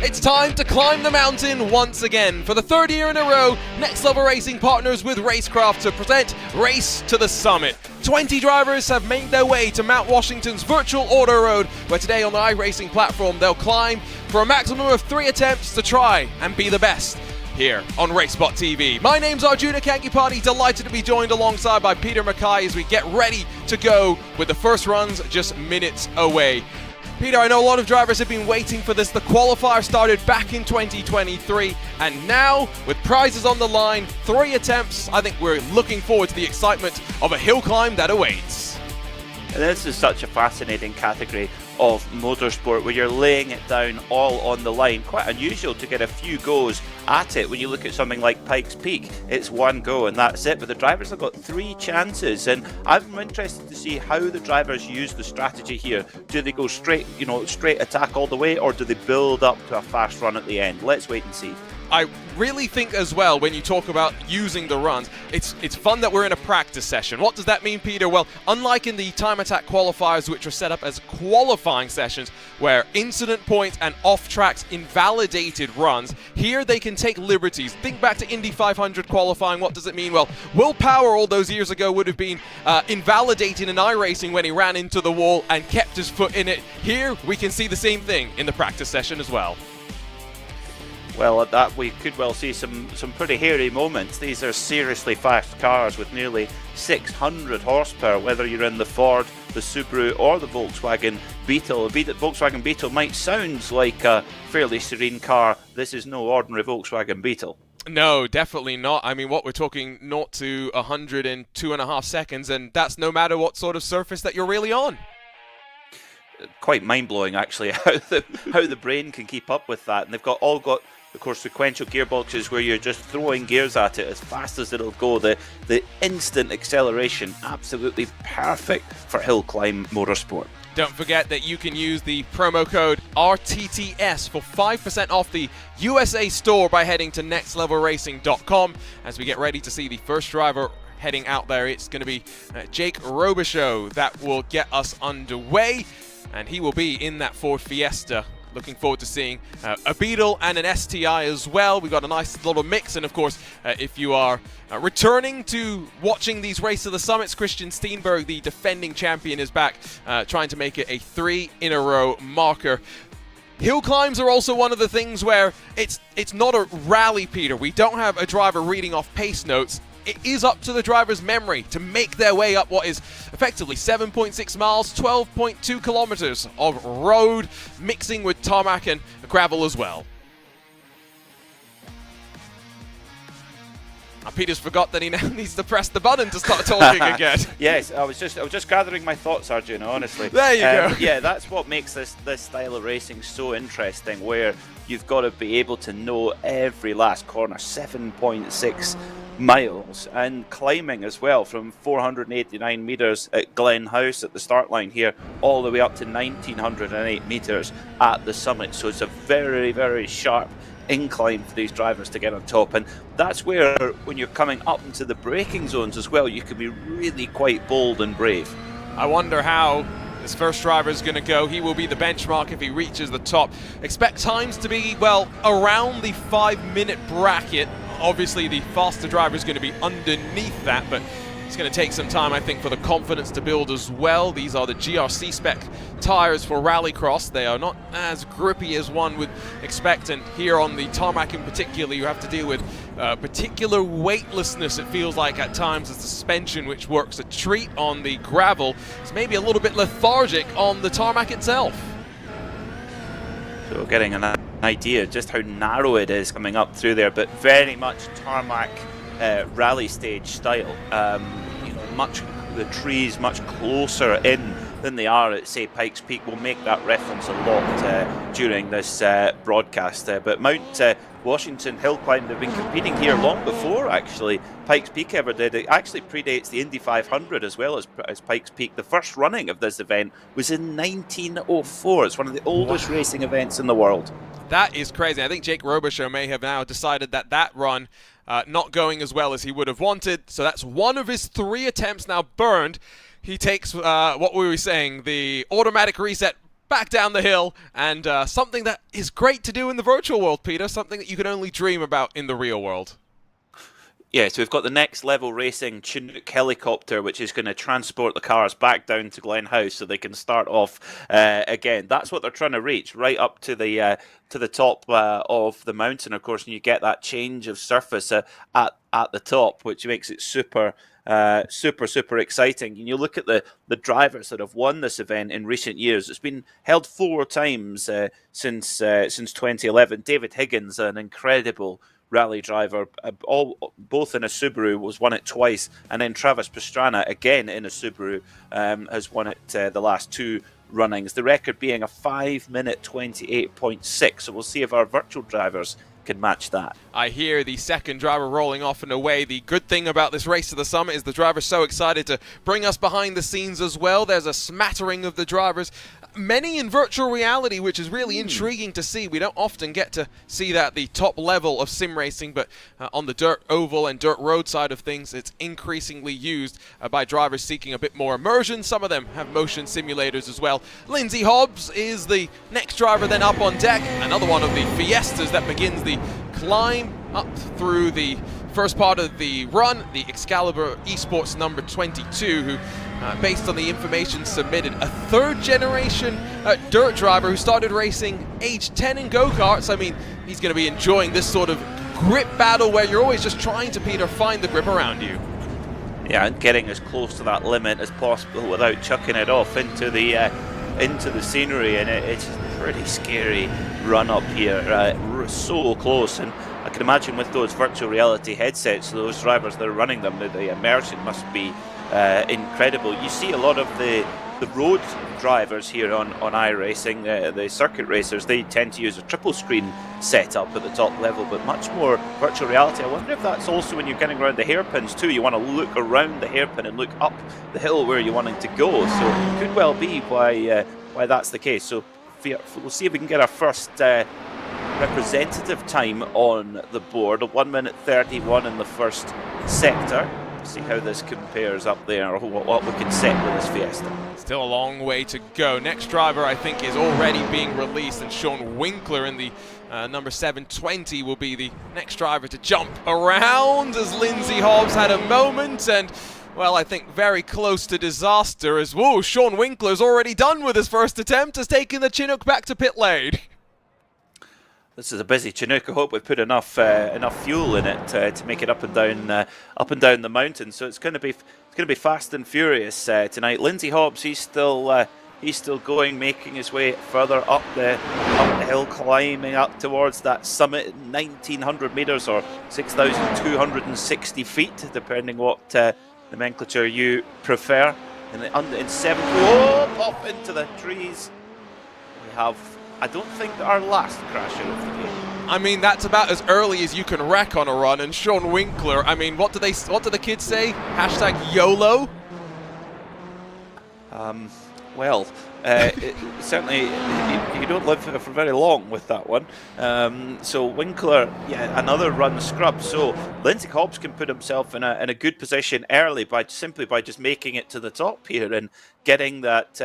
It's time to climb the mountain once again. For the third year in a row, Next Level Racing partners with Racecraft to present Race to the Summit. 20 drivers have made their way to Mount Washington's virtual auto road, where today on the iRacing platform they'll climb for a maximum of 3 attempts to try and be the best here on RaceSpotTV. My name's Arjuna Kankipati, delighted to be joined alongside by Peter Mackay as we get ready to go with the first runs just minutes away. Peter, I know a lot of drivers have been waiting for this. The qualifier started back in 2023, and now, with prizes on the line, 3 attempts, I think we're looking forward to the excitement of a hill climb that awaits. This is such a fascinating category. of motorsport, where you're laying it down all on the line. Quite unusual to get a few goes at it. When you look at something like Pikes Peak, it's one go and that's it, but the drivers have got 3 chances, and I'm interested to see how the drivers use the strategy here. Do they go straight, straight attack all the way, or do they build up to a fast run at the end? Let's wait and see. I really think as well, when you talk about using the runs, it's fun that we're in a practice session. What does that mean, Peter? Well, unlike in the time attack qualifiers, which are set up as qualifying sessions where incident points and off tracks invalidated runs, here they can take liberties. Think back to Indy 500 qualifying. What does it mean? Well, Will Power all those years ago would have been invalidated in iRacing when he ran into the wall and kept his foot in it. Here we can see the same thing in the practice session as well. Well, at that we could well see some pretty hairy moments. These are seriously fast cars with nearly 600 horsepower, whether you're in the Ford, the Subaru or the Volkswagen Beetle. The Volkswagen Beetle might sound like a fairly serene car. This is no ordinary Volkswagen Beetle. No, definitely not. I mean, what we're talking 0 to 100 in 2.5 seconds, and that's no matter what sort of surface that you're really on. Quite mind-blowing, actually, how the brain can keep up with that. And they've all got, of course, sequential gearboxes where you're just throwing gears at it as fast as it'll go. The instant acceleration, absolutely perfect for hill climb motorsport. Don't forget that you can use the promo code RTTS for 5% off the USA store by heading to nextlevelracing.com. As we get ready to see the first driver heading out there, it's going to be Jake Robichaux that will get us underway, and he will be in that Ford Fiesta. Looking forward to seeing a Beetle and an STI as well. We've got a nice little mix, and of course, if you are returning to watching these Race to the Summits, Christian Steenberg, the defending champion, is back, trying to make it a 3-in-a-row marker. Hill climbs are also one of the things where it's not a rally, Peter. We don't have a driver reading off pace notes. It is up to the driver's memory to make their way up what is effectively 7.6 miles, 12.2 kilometers of road, mixing with tarmac and gravel as well. Peter's forgot that he now needs to press the button to start talking again. Yes, I was just gathering my thoughts, Arjun, honestly. There you go. Yeah, that's what makes this style of racing so interesting, where you've got to be able to know every last corner. 7.6 miles, and climbing as well, from 489 meters at Glen House at the start line here all the way up to 1908 meters at the summit. So it's a very, very sharp incline for these drivers to get on top, and that's where, when you're coming up into the braking zones as well, you can be really quite bold and brave. I wonder how this first driver is going to go. He will be the benchmark if he reaches the top. Expect times to be, well, around the 5-minute bracket. Obviously, the faster driver is going to be underneath that, but it's going to take some time, I think, for the confidence to build as well. These are the GRC spec tires for Rallycross. They are not as grippy as one would expect, and here on the tarmac in particular, you have to deal with particular weightlessness, it feels like at times, as the suspension, which works a treat on the gravel, is maybe a little bit lethargic on the tarmac itself. So getting an idea just how narrow it is coming up through there, but very much tarmac rally stage style. The trees much closer in than they are at, say, Pikes Peak. We'll make that reference a lot during this broadcast. But Mount Washington Hill Climb, they've been competing here long before, actually, Pikes Peak ever did. It actually predates the Indy 500 as well as Pikes Peak. The first running of this event was in 1904. It's one of the oldest racing events in the world. That is crazy. I think Jake Robichaux may have now decided that run not going as well as he would have wanted. So that's one of his 3 attempts now burned. He takes, what were we saying, the automatic reset back down the hill, and something that is great to do in the virtual world, Peter, something that you can only dream about in the real world. Yeah, so we've got the Next Level Racing Chinook helicopter, which is going to transport the cars back down to Glen House so they can start off again. That's what they're trying to reach, right up to the top of the mountain, of course, and you get that change of surface at the top, which makes it super exciting. And you look at the drivers that have won this event in recent years. It's been held 4 times since 2011. David Higgins, an incredible rally driver, both in a Subaru, was won it twice, and then Travis Pastrana, again in a Subaru, has won it the last 2 runnings. The record being a 5-minute 28.6. So we'll see if our virtual drivers can match that. I hear the second driver rolling off and away. The good thing about this race to the summit is the driver's so excited to bring us behind the scenes as well. There's a smattering of the drivers, many in virtual reality, which is really intriguing to see. We don't often get to see that at the top level of sim racing, but on the dirt oval and dirt road side of things, it's increasingly used by drivers seeking a bit more immersion. Some of them have motion simulators as well. Lindsay Hobbs is the next driver then up on deck, another one of the Fiestas that begins the climb up through the first part of the run. The Excalibur Esports number 22, who based on the information submitted, a third generation dirt driver who started racing age 10 in go-karts. I mean, he's going to be enjoying this sort of grip battle where you're always just trying to, Peter, find the grip around you. Yeah, and getting as close to that limit as possible without chucking it off into the scenery, and it's a pretty scary run up here. We're so close, and I can imagine with those virtual reality headsets, those drivers that are running them, the immersion must be incredible. You see a lot of the road drivers here on iRacing, the circuit racers, they tend to use a triple screen setup at the top level, but much more virtual reality. I wonder if that's also when you're getting around the hairpins too. You want to look around the hairpin and look up the hill where you're wanting to go. So it could well be why that's the case. So we'll see if we can get our first representative time on the board. 1 minute 31 in the first sector. See how this compares up there, or what we can set with this Fiesta. Still a long way to go. Next driver, I think, is already being released, and Sean Winkler in the number 720 will be the next driver to jump around, as Lindsay Hobbs had a moment, and, well, I think very close to disaster, as, whoa, Sean Winkler's already done with his first attempt, has taken the Chinook back to pit lane. This is a busy Chinook. I hope we've put enough fuel in it to make it up and down the mountain. So it's going to be fast and furious tonight. Lindsay Hobbs, he's still going, making his way further up the hill, climbing up towards that summit, 1,900 meters or 6,260 feet, depending what nomenclature you prefer. In seventh, off into the trees. We have, I don't think, our last crasher of the game. I mean, that's about as early as you can wreck on a run. And Sean Winkler, I mean, what do the kids say? Hashtag YOLO? Well, certainly you don't live for very long with that one. So Winkler, yeah, another run scrub. So Lindsay Hobbs can put himself in a good position early simply by just making it to the top here and getting that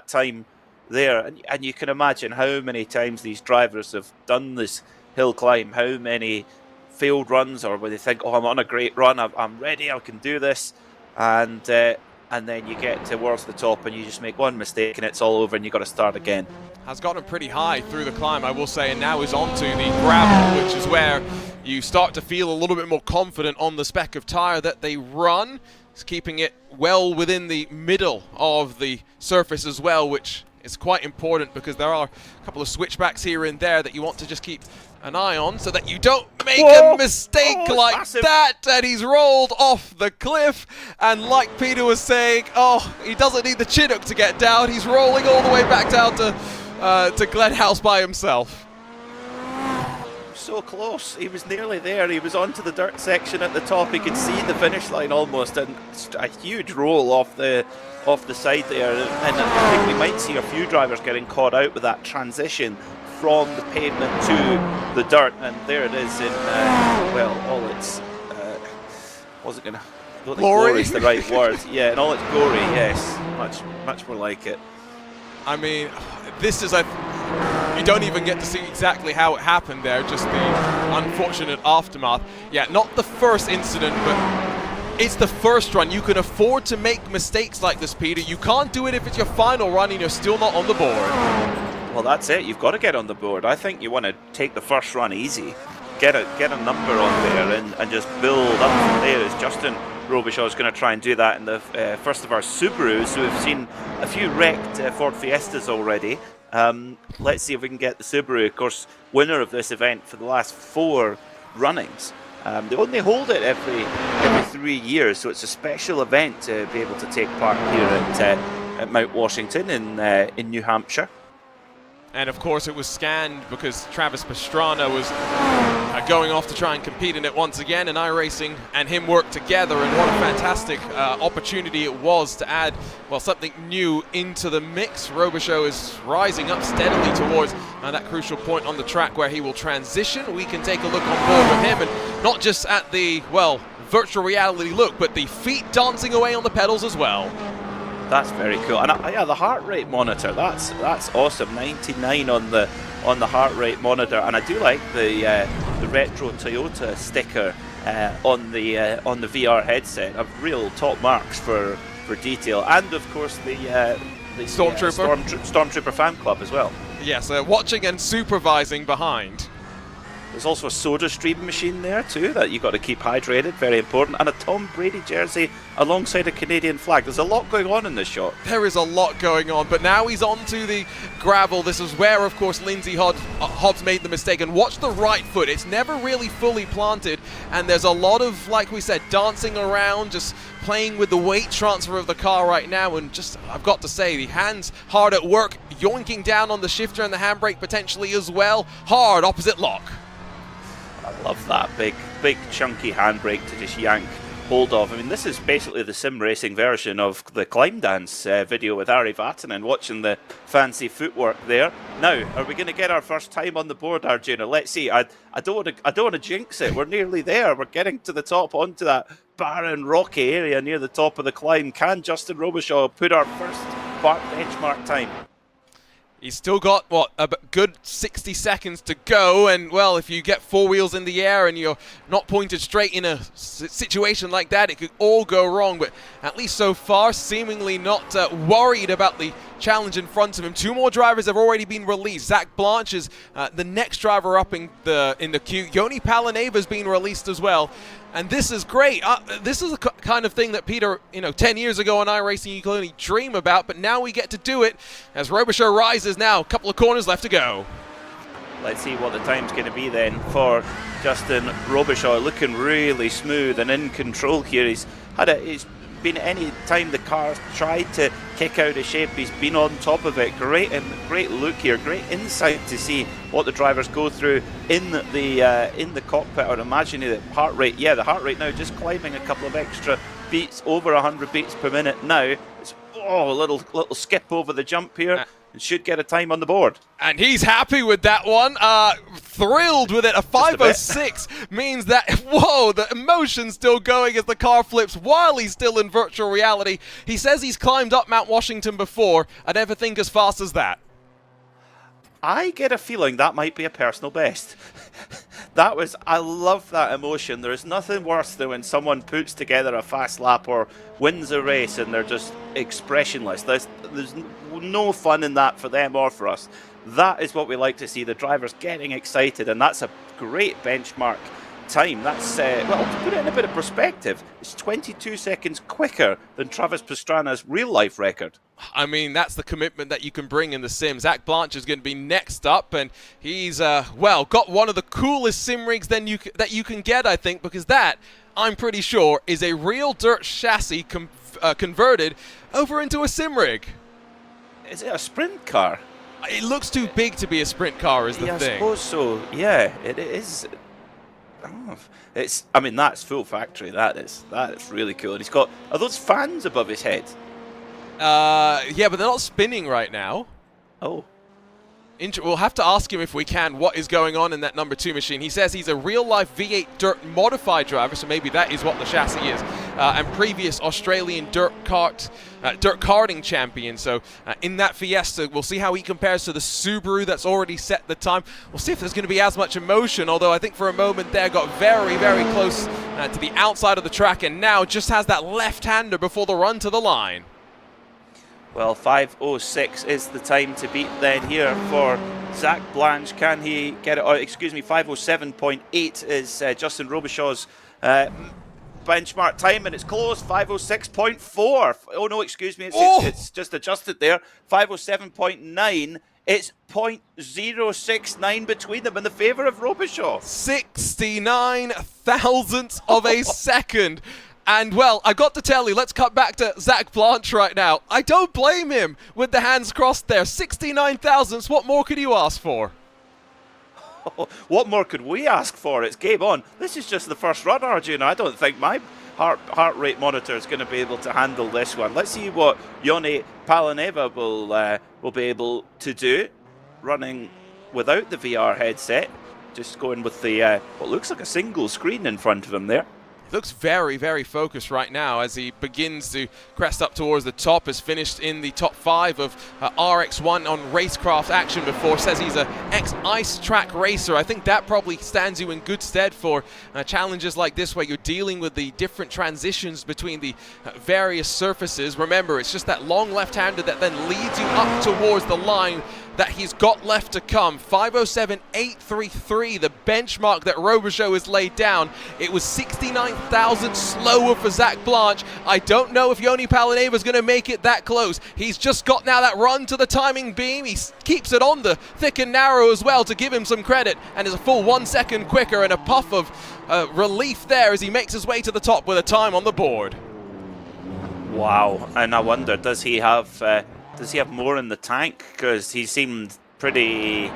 time there. And you can imagine how many times these drivers have done this hill climb, how many failed runs, or where they think, oh, I'm on a great run, I'm ready, I can do this, and then you get towards the top and you just make one mistake and it's all over and you've got to start again. Has gotten pretty high through the climb, I will say, and now is onto the gravel, which is where you start to feel a little bit more confident on the spec of tyre that they run. It's keeping it well within the middle of the surface as well, which is quite important because there are a couple of switchbacks here and there that you want to just keep an eye on so that you don't make a mistake like massive. that. And he's rolled off the cliff, and like Peter was saying, oh, he doesn't need the Chinook to get down. He's rolling all the way back down to Glenhouse by himself. So close. He was nearly there. He was onto the dirt section at the top. He could see the finish line almost, and a huge roll off the side there. And I think we might see a few drivers getting caught out with that transition from the pavement to the dirt, and there it is in well, all its wasn't gonna. I don't think glory is the right word. Yeah, in all its glory. Yes, much more like it. I mean, this is you don't even get to see exactly how it happened there, just the unfortunate aftermath. Yeah, not the first incident, but it's the first run. You can afford to make mistakes like this, Peter. You can't do it if it's your final run and you're still not on the board. Well, that's it. You've got to get on the board. I think you want to take the first run easy, get a number on there, and just build up from there. As Justin Robichaud is going to try and do that in the first of our Subarus. So we've seen a few wrecked Ford Fiestas already. Let's see if we can get the Subaru, of course, winner of this event for the last 4 runnings. They only hold it every 3 years, so it's a special event to be able to take part here at Mount Washington in New Hampshire. And of course it was scanned because Travis Pastrana was going off to try and compete in it once again, and iRacing and him worked together, and what a fantastic opportunity it was to add, well, something new into the mix. Robichaux is rising up steadily towards that crucial point on the track where he will transition. We can take a look on board with him, and not just at the, well, virtual reality look, but the feet dancing away on the pedals as well. That's very cool, and yeah, the heart rate monitor. That's awesome. 99 on the heart rate monitor, and I do like the retro Toyota sticker on the VR headset. Of real top marks for detail, and of course the Stormtrooper fan club as well. Yes, watching and supervising behind. There's also a soda stream machine there too that you've got to keep hydrated, very important, and a Tom Brady jersey alongside a Canadian flag. There's a lot going on in this shot. There is a lot going on, but now he's on to the gravel. This is where, of course, Lindsay Hobbs made the mistake, and watch the right foot. It's never really fully planted, and there's a lot of, like we said, dancing around, just playing with the weight transfer of the car right now, and just, I've got to say, the hands hard at work, yoinking down on the shifter and the handbrake potentially as well. Hard opposite lock. I love that big chunky handbrake to just yank hold of. I mean, this is basically the sim racing version of the climb dance video with Ari Vatanen, watching the fancy footwork there. Now, are we going to get our first time on the board, Arjuna? Let's see. I don't want to jinx it. We're nearly there. We're getting to the top, onto that barren, rocky area near the top of the climb. Can Justin Robichaux put our first benchmark time? He's still got, what, a good 60 seconds to go, and, well, if you get four wheels in the air and you're not pointed straight in a situation like that, it could all go wrong, but at least so far, seemingly not worried about the challenge in front of him. Two more drivers have already been released. Zach Blanche is the next driver up in the queue. Yoni Palaneva's been released as well. And this is great. This is the kind of thing that Peter, 10 years ago on iRacing you could only dream about, but now we get to do it as Robichaux rises now. A couple of corners left to go. Let's see what the time's going to be then for Justin Robichaux. Looking really smooth and in control here. He's been, any time the car's tried to kick out of shape, he's been on top of it. Great look here, great insight to see what the drivers go through in the cockpit. I would imagine the heart rate now just climbing a couple of extra beats, over 100 beats per minute now. It's a little skip over the jump here. And should get a time on the board. And he's happy with that one. Thrilled with it. A 506 means that, whoa, the emotion's still going as the car flips while he's still in virtual reality. He says he's climbed up Mount Washington before. I never think as fast as that. I get a feeling that might be a personal best. I love that emotion. There is nothing worse than when someone puts together a fast lap or wins a race and they're just expressionless. There's no fun in that for them or for us. That is what we like to see, the drivers getting excited, and that's a great benchmark time. That's, well, to put it in a bit of perspective, it's 22 seconds quicker than Travis Pastrana's real-life record. I mean, that's the commitment that you can bring in the sim. Zach Blanche is going to be next up, and he's, well, got one of the coolest sim rigs that you can get, I think, because that, I'm pretty sure, is a real dirt chassis converted over into a sim rig. Is it a sprint car? It looks too big to be a sprint car, is the thing. I suppose so. Yeah, it is. I mean, that's full factory. That is really cool. And he's got, are those fans above his head? Yeah, but they're not spinning right now. Oh. We'll have to ask him if we can what is going on in that number 2 machine. He says he's a real-life V8 dirt modified driver, so maybe that is what the chassis is. And previous Australian dirt karting champion. So in that Fiesta, we'll see how he compares to the Subaru that's already set the time. We'll see if there's going to be as much emotion, although I think for a moment there got very, very close to the outside of the track, and now just has that left-hander before the run to the line. Well, 5:06 is the time to beat then here for Zach Blanche. Can he get it? Oh, excuse me, 5:07.8 is Justin Robichaux's benchmark time, and it's close. 5:06.4. Oh no, excuse me, it's just adjusted there. 5:07.9. It's 0.069 between them in the favour of Robichaux. 69 thousandths of a second. And, well, I got to tell you, let's cut back to Zach Blanche right now. I don't blame him with the hands crossed there. 69 thousandths, what more could you ask for? What more could we ask for? It's game on. This is just the first run, Arjun. I don't think my heart rate monitor is going to be able to handle this one. Let's see what Joni Palaneva will be able to do, running without the VR headset. Just going with the what looks like a single screen in front of him there. Looks very, very focused right now as he begins to crest up towards the top. Has finished in the top 5 of RX1 on Racecraft action before. Says he's an ex-ice track racer. I think that probably stands you in good stead for challenges like this where you're dealing with the different transitions between the various surfaces. Remember, it's just that long left-hander that then leads you up towards the line that he's got left to come. 5:07.833, the benchmark that Robichaux has laid down. It was 69,000 slower for Zach Blanche. I don't know if Joni Palaneva is going to make it that close. He's just got now that run to the timing beam. He keeps it on the thick and narrow as well to give him some credit, and is a full 1 second quicker, and a puff of relief there as he makes his way to the top with a time on the board. Wow, and I wonder, does he have more in the tank? Because he seemed pretty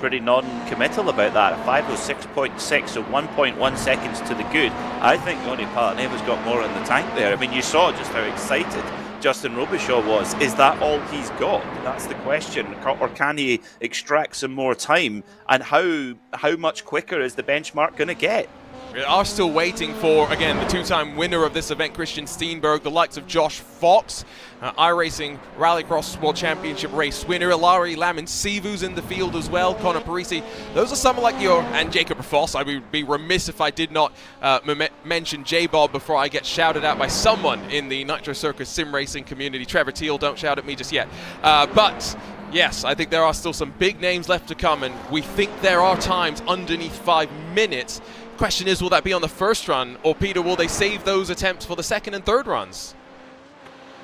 non-committal about that. 5:06.6, so 1.1 seconds to the good. I think Joni Palaneva's got more in the tank there. I mean, you saw just how excited Justin Robichaux was. Is that all he's got? That's the question. Or can he extract some more time? And how much quicker is the benchmark going to get? We are still waiting for, again, the two-time winner of this event, Christian Steenberg, the likes of Josh Fox, iRacing Rallycross World Championship race winner, Ilari Lamin-Sivu's in the field as well, Connor Parisi. Those are some like and Jacob Foss. I would be remiss if I did not mention J-Bob before I get shouted out by someone in the Nitro Circus sim racing community. Trevor Teal, don't shout at me just yet. But yes, I think there are still some big names left to come, and we think there are times underneath 5 minutes. Question is, will that be on the first run, or Peter, will they save those attempts for the second and third runs?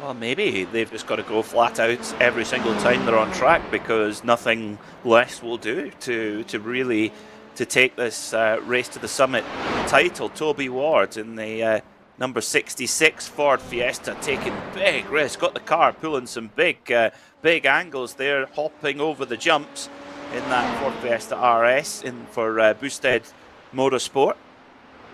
Well, maybe they've just got to go flat out every single time they're on track, because nothing less will do to really take this Race to the Summit title. Toby Ward in the number 66 Ford Fiesta, taking big risks, got the car pulling some big angles there, hopping over the jumps in that Ford Fiesta RS for Boosted Motorsport.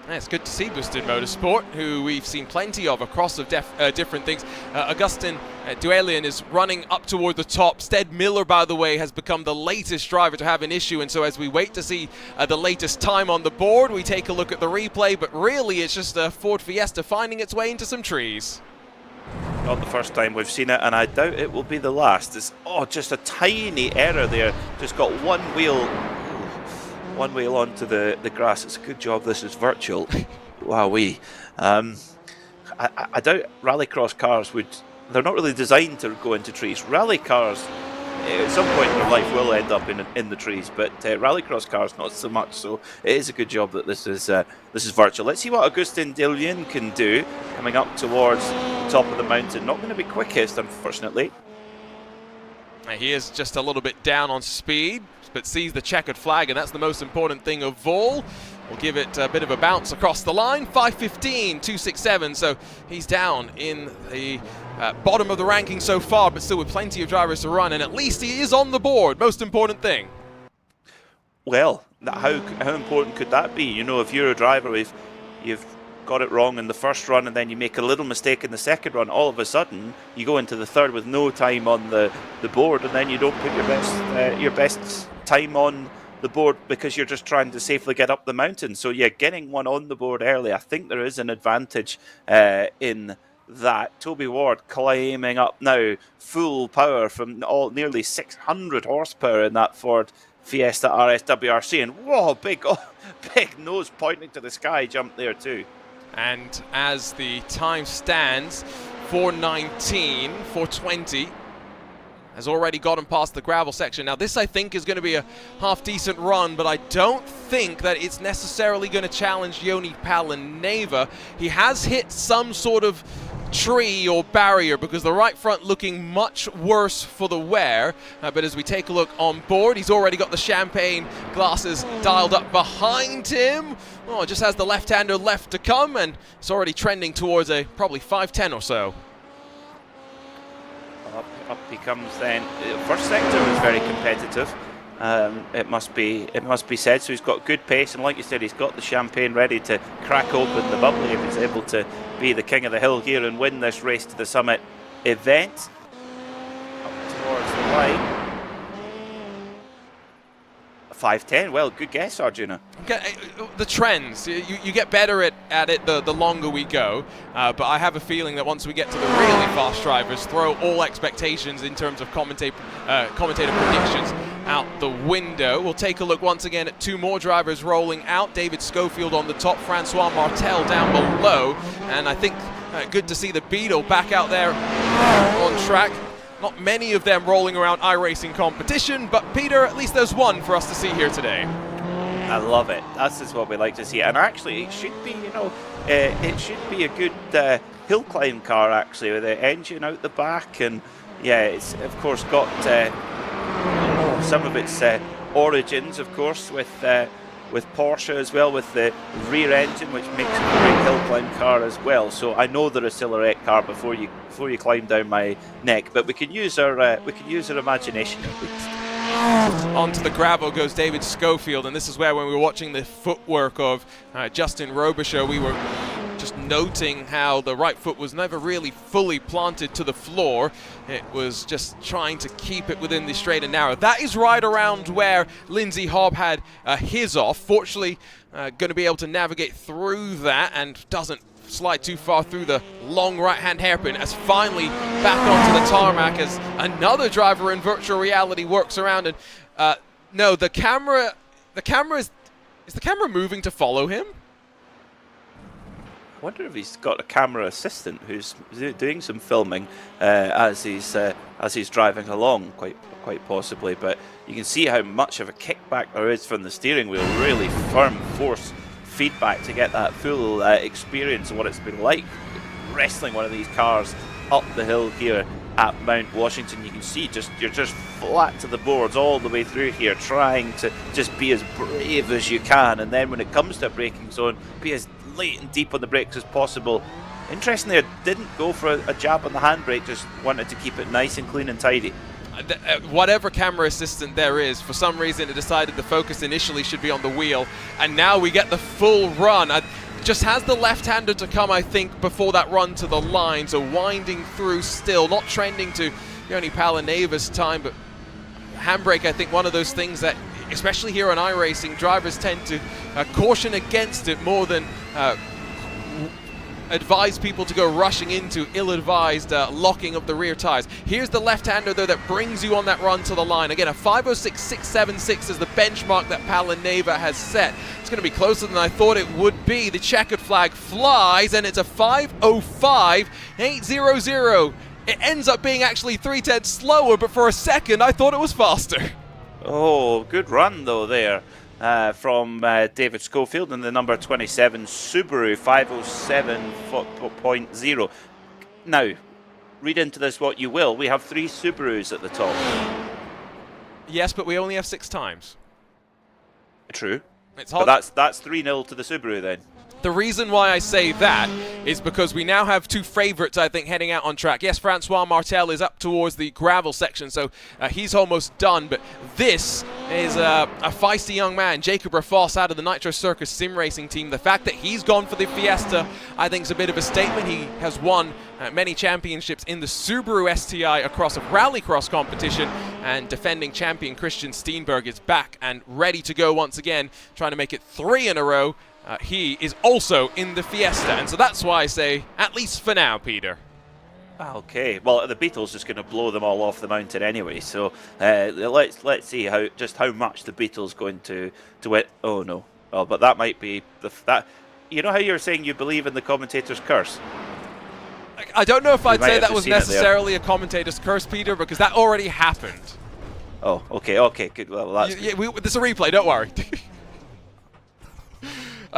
Yeah, it's good to see Boosted Motorsport, who we've seen plenty of across different things. Augustin Duelian is running up toward the top. Stead Miller, by the way, has become the latest driver to have an issue, and so as we wait to see the latest time on the board, we take a look at the replay, but really it's just a Ford Fiesta finding its way into some trees. Not the first time we've seen it, and I doubt it will be the last. It's just a tiny error there. Just got one wheel onto the grass. It's a good job this is virtual. Wowee. I doubt rallycross cars they're not really designed to go into trees. Rally cars at some point in their life will end up in the trees, but rallycross cars not so much, so it is a good job that this is virtual. Let's see what Augustin Delien can do coming up towards the top of the mountain. Not going to be quickest, unfortunately. He is just a little bit down on speed, but sees the checkered flag, and that's the most important thing of all. We'll give it a bit of a bounce across the line. 5:15.267, so he's down in the bottom of the ranking so far, but still with plenty of drivers to run, and at least he is on the board. Most important thing. Well, how important could that be? You know, if you're a driver, if you've got it wrong in the first run and then you make a little mistake in the second run, all of a sudden you go into the third with no time on the board, and then you don't put your best time on the board because you're just trying to safely get up the mountain. So yeah, getting one on the board early, I think there is an advantage in that. Toby Ward climbing up now, full power from nearly 600 horsepower in that Ford Fiesta RS WRC, and whoa, big nose pointing to the sky jump there too. And as the time stands, 4:19, 4:20, has already gotten past the gravel section. Now this, I think, is going to be a half-decent run, but I don't think that it's necessarily going to challenge Joni Palaneva. He has hit some sort of tree or barrier, because the right front looking much worse for the wear. But as we take a look on board, he's already got the champagne glasses dialed up behind him. Oh, just has the left-hander left to come, and it's already trending towards a probably 5:10 or so. Up he comes then. The first sector was very competitive. It must be said. So he's got good pace, and like you said, he's got the champagne ready to crack open the bubbly if he's able to be the king of the hill here and win this Race to the Summit event. Up towards the line. 5:10. Well, good guess, Arjuna. Okay, the trends, you get better at it the longer we go, but I have a feeling that once we get to the really fast drivers, throw all expectations in terms of commentator predictions out the window. We'll take a look once again at two more drivers rolling out. David Schofield on the top, Francois Martel down below, and I think good to see the Beetle back out there on track. Not many of them rolling around iRacing competition, but Peter, at least there's one for us to see here today. I love it. That's just what we like to see. And actually, it should be, it should be a good hill climb car, actually, with the engine out the back. And yeah, it's, of course, got some of its origins, of course, with Porsche as well, with the rear engine, which makes it a great hill climb car as well. So I know they're a Silhouette car before you climb down my neck, but we can use our imagination at least. Onto the gravel goes David Schofield, and this is where, when we were watching the footwork of Justin Robichaud, we were just noting how the right foot was never really fully planted to the floor. It was just trying to keep it within the straight and narrow. That is right around where Lindsay Hobb had his off. Fortunately, going to be able to navigate through that and doesn't slide too far through the long right-hand hairpin, as finally back onto the tarmac as another driver in virtual reality works around. And no, the camera is the camera moving to follow him? I wonder if he's got a camera assistant who's doing some filming as he's driving along, quite possibly. But you can see how much of a kickback there is from the steering wheel. Really firm force feedback to get that full experience of what it's been like wrestling one of these cars up the hill here at Mount Washington. You can see you're just flat to the boards all the way through here, trying to just be as brave as you can, and then when it comes to a braking zone, be as late and deep on the brakes as possible. Interestingly, I didn't go for a jab on the handbrake, just wanted to keep it nice and clean and tidy. Whatever camera assistant there is, for some reason it decided the focus initially should be on the wheel, and now we get the full run. Just has the left-hander to come, I think, before that run to the line, so winding through still, not trending to Yoni Palaneva's time, but handbrake, I think, one of those things that, especially here on iRacing, drivers tend to caution against it more than advise people to go rushing into ill-advised locking of the rear tires. Here's the left-hander, though, that brings you on that run to the line. Again, a 5:06.676 is the benchmark that Palaneva has set. It's going to be closer than I thought it would be. The checkered flag flies, and it's a 5:05.800. It ends up being actually 3/10 slower, but for a second, I thought it was faster. Oh, good run, though, there. From David Schofield in the number 27 Subaru 507.0. Now, read into this what you will. We have 3 Subarus at the top. Yes, but we only have 6 times. True. It's but that's 3-0 to the Subaru then. The reason why I say that is because we now have 2 favorites, I think, heading out on track. Yes, Francois Martel is up towards the gravel section, so he's almost done. But this is a feisty young man, Jacob Rafoss, out of the Nitro Circus sim racing team. The fact that he's gone for the Fiesta, I think, is a bit of a statement. He has won many championships in the Subaru STI across a rallycross competition, and defending champion Christian Steenberg is back and ready to go once again, trying to make it 3 in a row. He is also in the Fiesta, and so that's why I say, at least for now, Peter. Okay, well, the Beetle's just going to blow them all off the mountain anyway, so let's see how much the Beetle's going to win. Oh no, oh, but that might be that. You know how you're saying you believe in the commentator's curse? I don't know if I'd say that was necessarily a commentator's curse, Peter, because that already happened. Oh, okay, good. Well, that's this is a replay. Don't worry.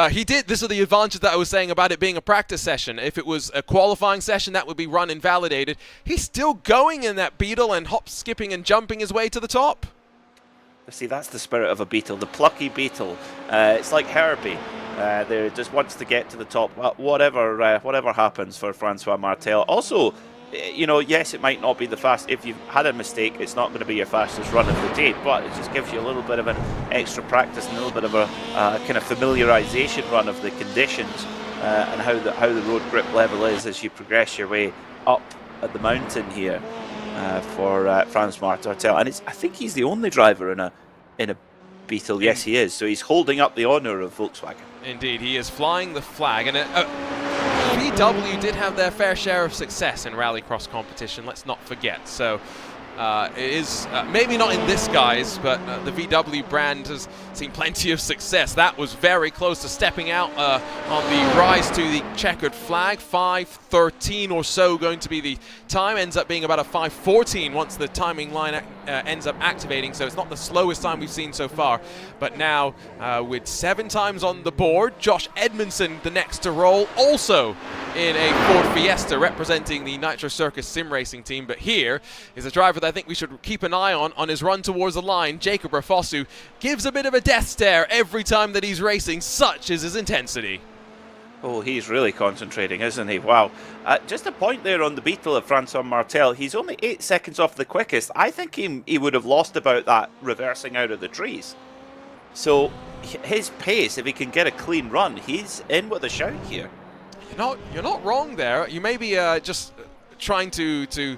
He did. This is the advantage that I was saying about it being a practice session. If it was a qualifying session, that would be run invalidated. He's still going in that Beetle and hop, skipping and jumping his way to the top. See, that's the spirit of a Beetle, the plucky Beetle. It's like Herbie. There just wants to get to the top, whatever happens for Francois Martel. Also, you know, yes, it might not be the fast. If you've had a mistake, it's not going to be your fastest run of the day, but it just gives you a little bit of an extra practice and a little bit of a kind of familiarization run of the conditions and how the road grip level is as you progress your way up at the mountain here for Francois Martel. And I think he's the only driver in a Beetle. Yes, he is. So he's holding up the honour of Volkswagen. Indeed, he is flying the flag, and VW did have their fair share of success in rallycross competition, let's not forget. So it is maybe not in this guise, but the VW brand has seen plenty of success. That was very close to stepping out on the rise to the checkered flag. 5:13 or so going to be the time. Ends up being about a 5:14 once the timing line ends up activating. So it's not the slowest time we've seen so far. But now with 7 times on the board, Josh Edmondson the next to roll, also in a Ford Fiesta representing the Nitro Circus sim racing team. But here is a driver that I think we should keep an eye on his run towards the line. Jacob Rafosu gives a bit of a death stare every time that he's racing. Such is his intensity. Oh, he's really concentrating, isn't he? Wow. Just a point there on the Beetle of Francois Martel. He's only 8 seconds off the quickest. I think he would have lost about that reversing out of the trees. So his pace, if he can get a clean run, he's in with a shout here. You're not wrong there. You may be just trying to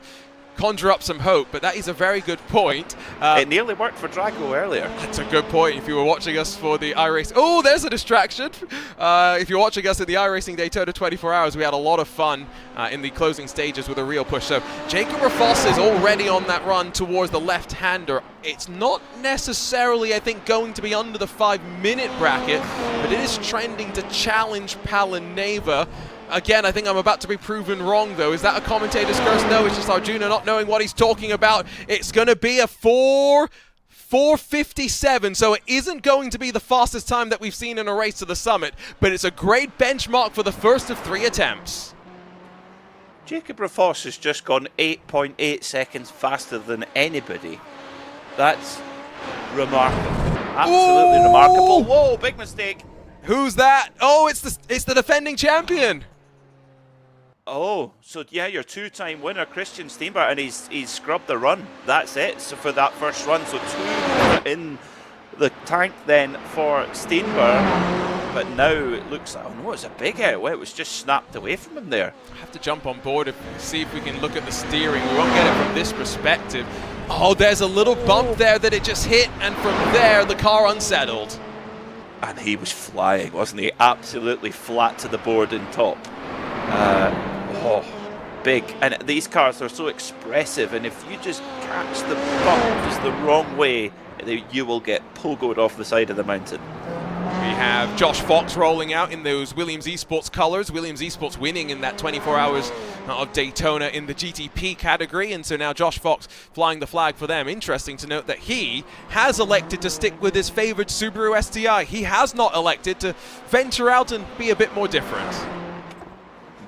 conjure up some hope, but that is a very good point. It nearly worked for Drago earlier. That's a good point. If you were watching us for the iRacing... Oh, there's a distraction. If you're watching us at the iRacing Daytona 24 Hours, we had a lot of fun in the closing stages with a real push. So Jacob Rafos is already on that run towards the left-hander. It's not necessarily, I think, going to be under the 5-minute bracket, but it is trending to challenge Palaneva. Again, I think I'm about to be proven wrong, though. Is that a commentator's curse? No, it's just Arjuna not knowing what he's talking about. It's going to be a 4:57, so it isn't going to be the fastest time that we've seen in a race to the summit, but it's a great benchmark for the first of 3 attempts. Jacob Rafos has just gone 8.8 seconds faster than anybody. That's remarkable. Absolutely remarkable. Whoa, big mistake. Who's that? Oh, it's the defending champion. Oh, so yeah, your 2-time winner, Christian Steenberg, and he's scrubbed the run. That's it. So for that first run, so 2 in the tank then for Steenberg. But now it looks like, oh no, it's a big out. It was just snapped away from him there. I have to jump on board and see if we can look at the steering. We won't get it from this perspective. Oh, there's a little bump there that it just hit, and from there the car unsettled. And he was flying, wasn't he? Absolutely flat to the board and top. Oh, big. And these cars are so expressive, and if you just catch the bumps the wrong way, you will get pogoed off the side of the mountain. We have Josh Fox rolling out in those Williams Esports colors. Williams Esports winning in that 24 hours of Daytona in the GTP category, and so now Josh Fox flying the flag for them. Interesting to note that he has elected to stick with his favored Subaru STI. He has not elected to venture out and be a bit more different.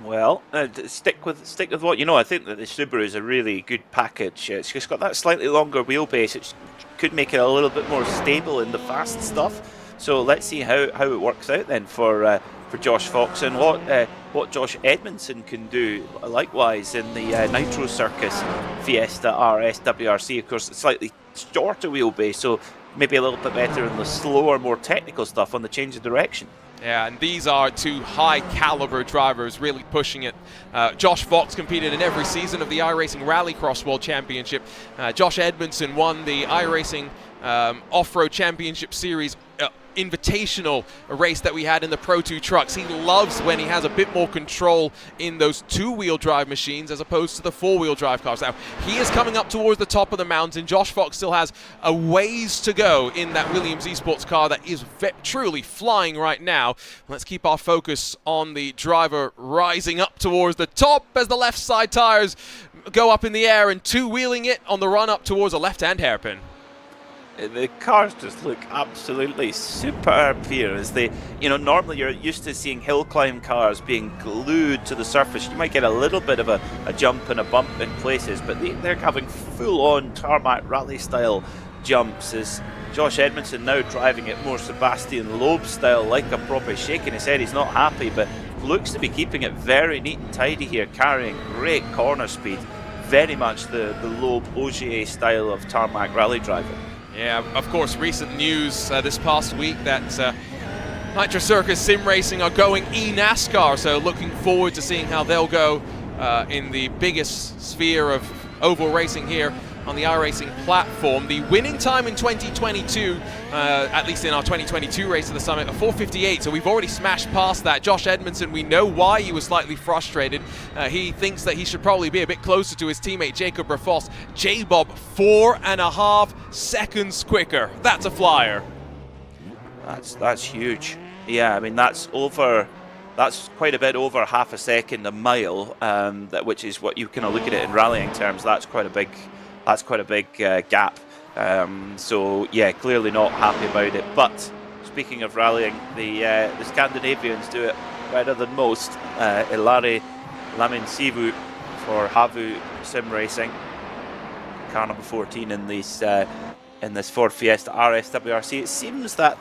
Well, stick with what you know. I think that the Subaru is a really good package. It's just got that slightly longer wheelbase, which could make it a little bit more stable in the fast stuff. So let's see how it works out then for Josh Fox, and what Josh Edmondson can do likewise in the Nitro Circus Fiesta RS WRC. Of course, it's slightly shorter wheelbase, so maybe a little bit better in the slower, more technical stuff on the change of direction. Yeah, and these are 2 high-caliber drivers really pushing it. Josh Fox competed in every season of the iRacing Rallycross World Championship. Josh Edmondson won the iRacing Off-Road Championship Series Invitational race that we had in the Pro 2 trucks. He loves when he has a bit more control in those 2-wheel drive machines as opposed to the 4-wheel drive cars. Now, he is coming up towards the top of the mountain. Josh Fox still has a ways to go in that Williams Esports car that is truly flying right now. Let's keep our focus on the driver rising up towards the top as the left side tires go up in the air and 2-wheeling it on the run up towards a left-hand hairpin. The cars just look absolutely superb here. As they, normally you're used to seeing hill climb cars being glued to the surface. You might get a little bit of a jump and a bump in places, but they're having full-on tarmac rally style jumps. As Josh Edmondson now driving it more Sebastian Loeb style, like a proper shaking his head. He's not happy, but looks to be keeping it very neat and tidy here, carrying great corner speed. Very much the Loeb Ogier style of tarmac rally driving. Yeah, of course, recent news this past week that Nitro Circus Sim Racing are going e-NASCAR, so looking forward to seeing how they'll go in the biggest sphere of oval racing here on the iRacing platform. The winning time in 2022, at least in our 2022 race of the Summit, a 4:58, so we've already smashed past that. Josh Edmondson, we know why he was slightly frustrated. He thinks that he should probably be a bit closer to his teammate Jacob Rafos. J-Bob, 4.5 seconds quicker. That's a flyer. That's huge. Yeah, I mean, that's quite a bit over half a second a mile, which is what you kind of look at it in rallying terms. That's quite a big gap. So yeah, clearly not happy about it. But speaking of rallying, the Scandinavians do it better than most. Ilari Laminsivu for Havu Sim Racing, car number 14 in this Ford Fiesta RS WRC. It seems that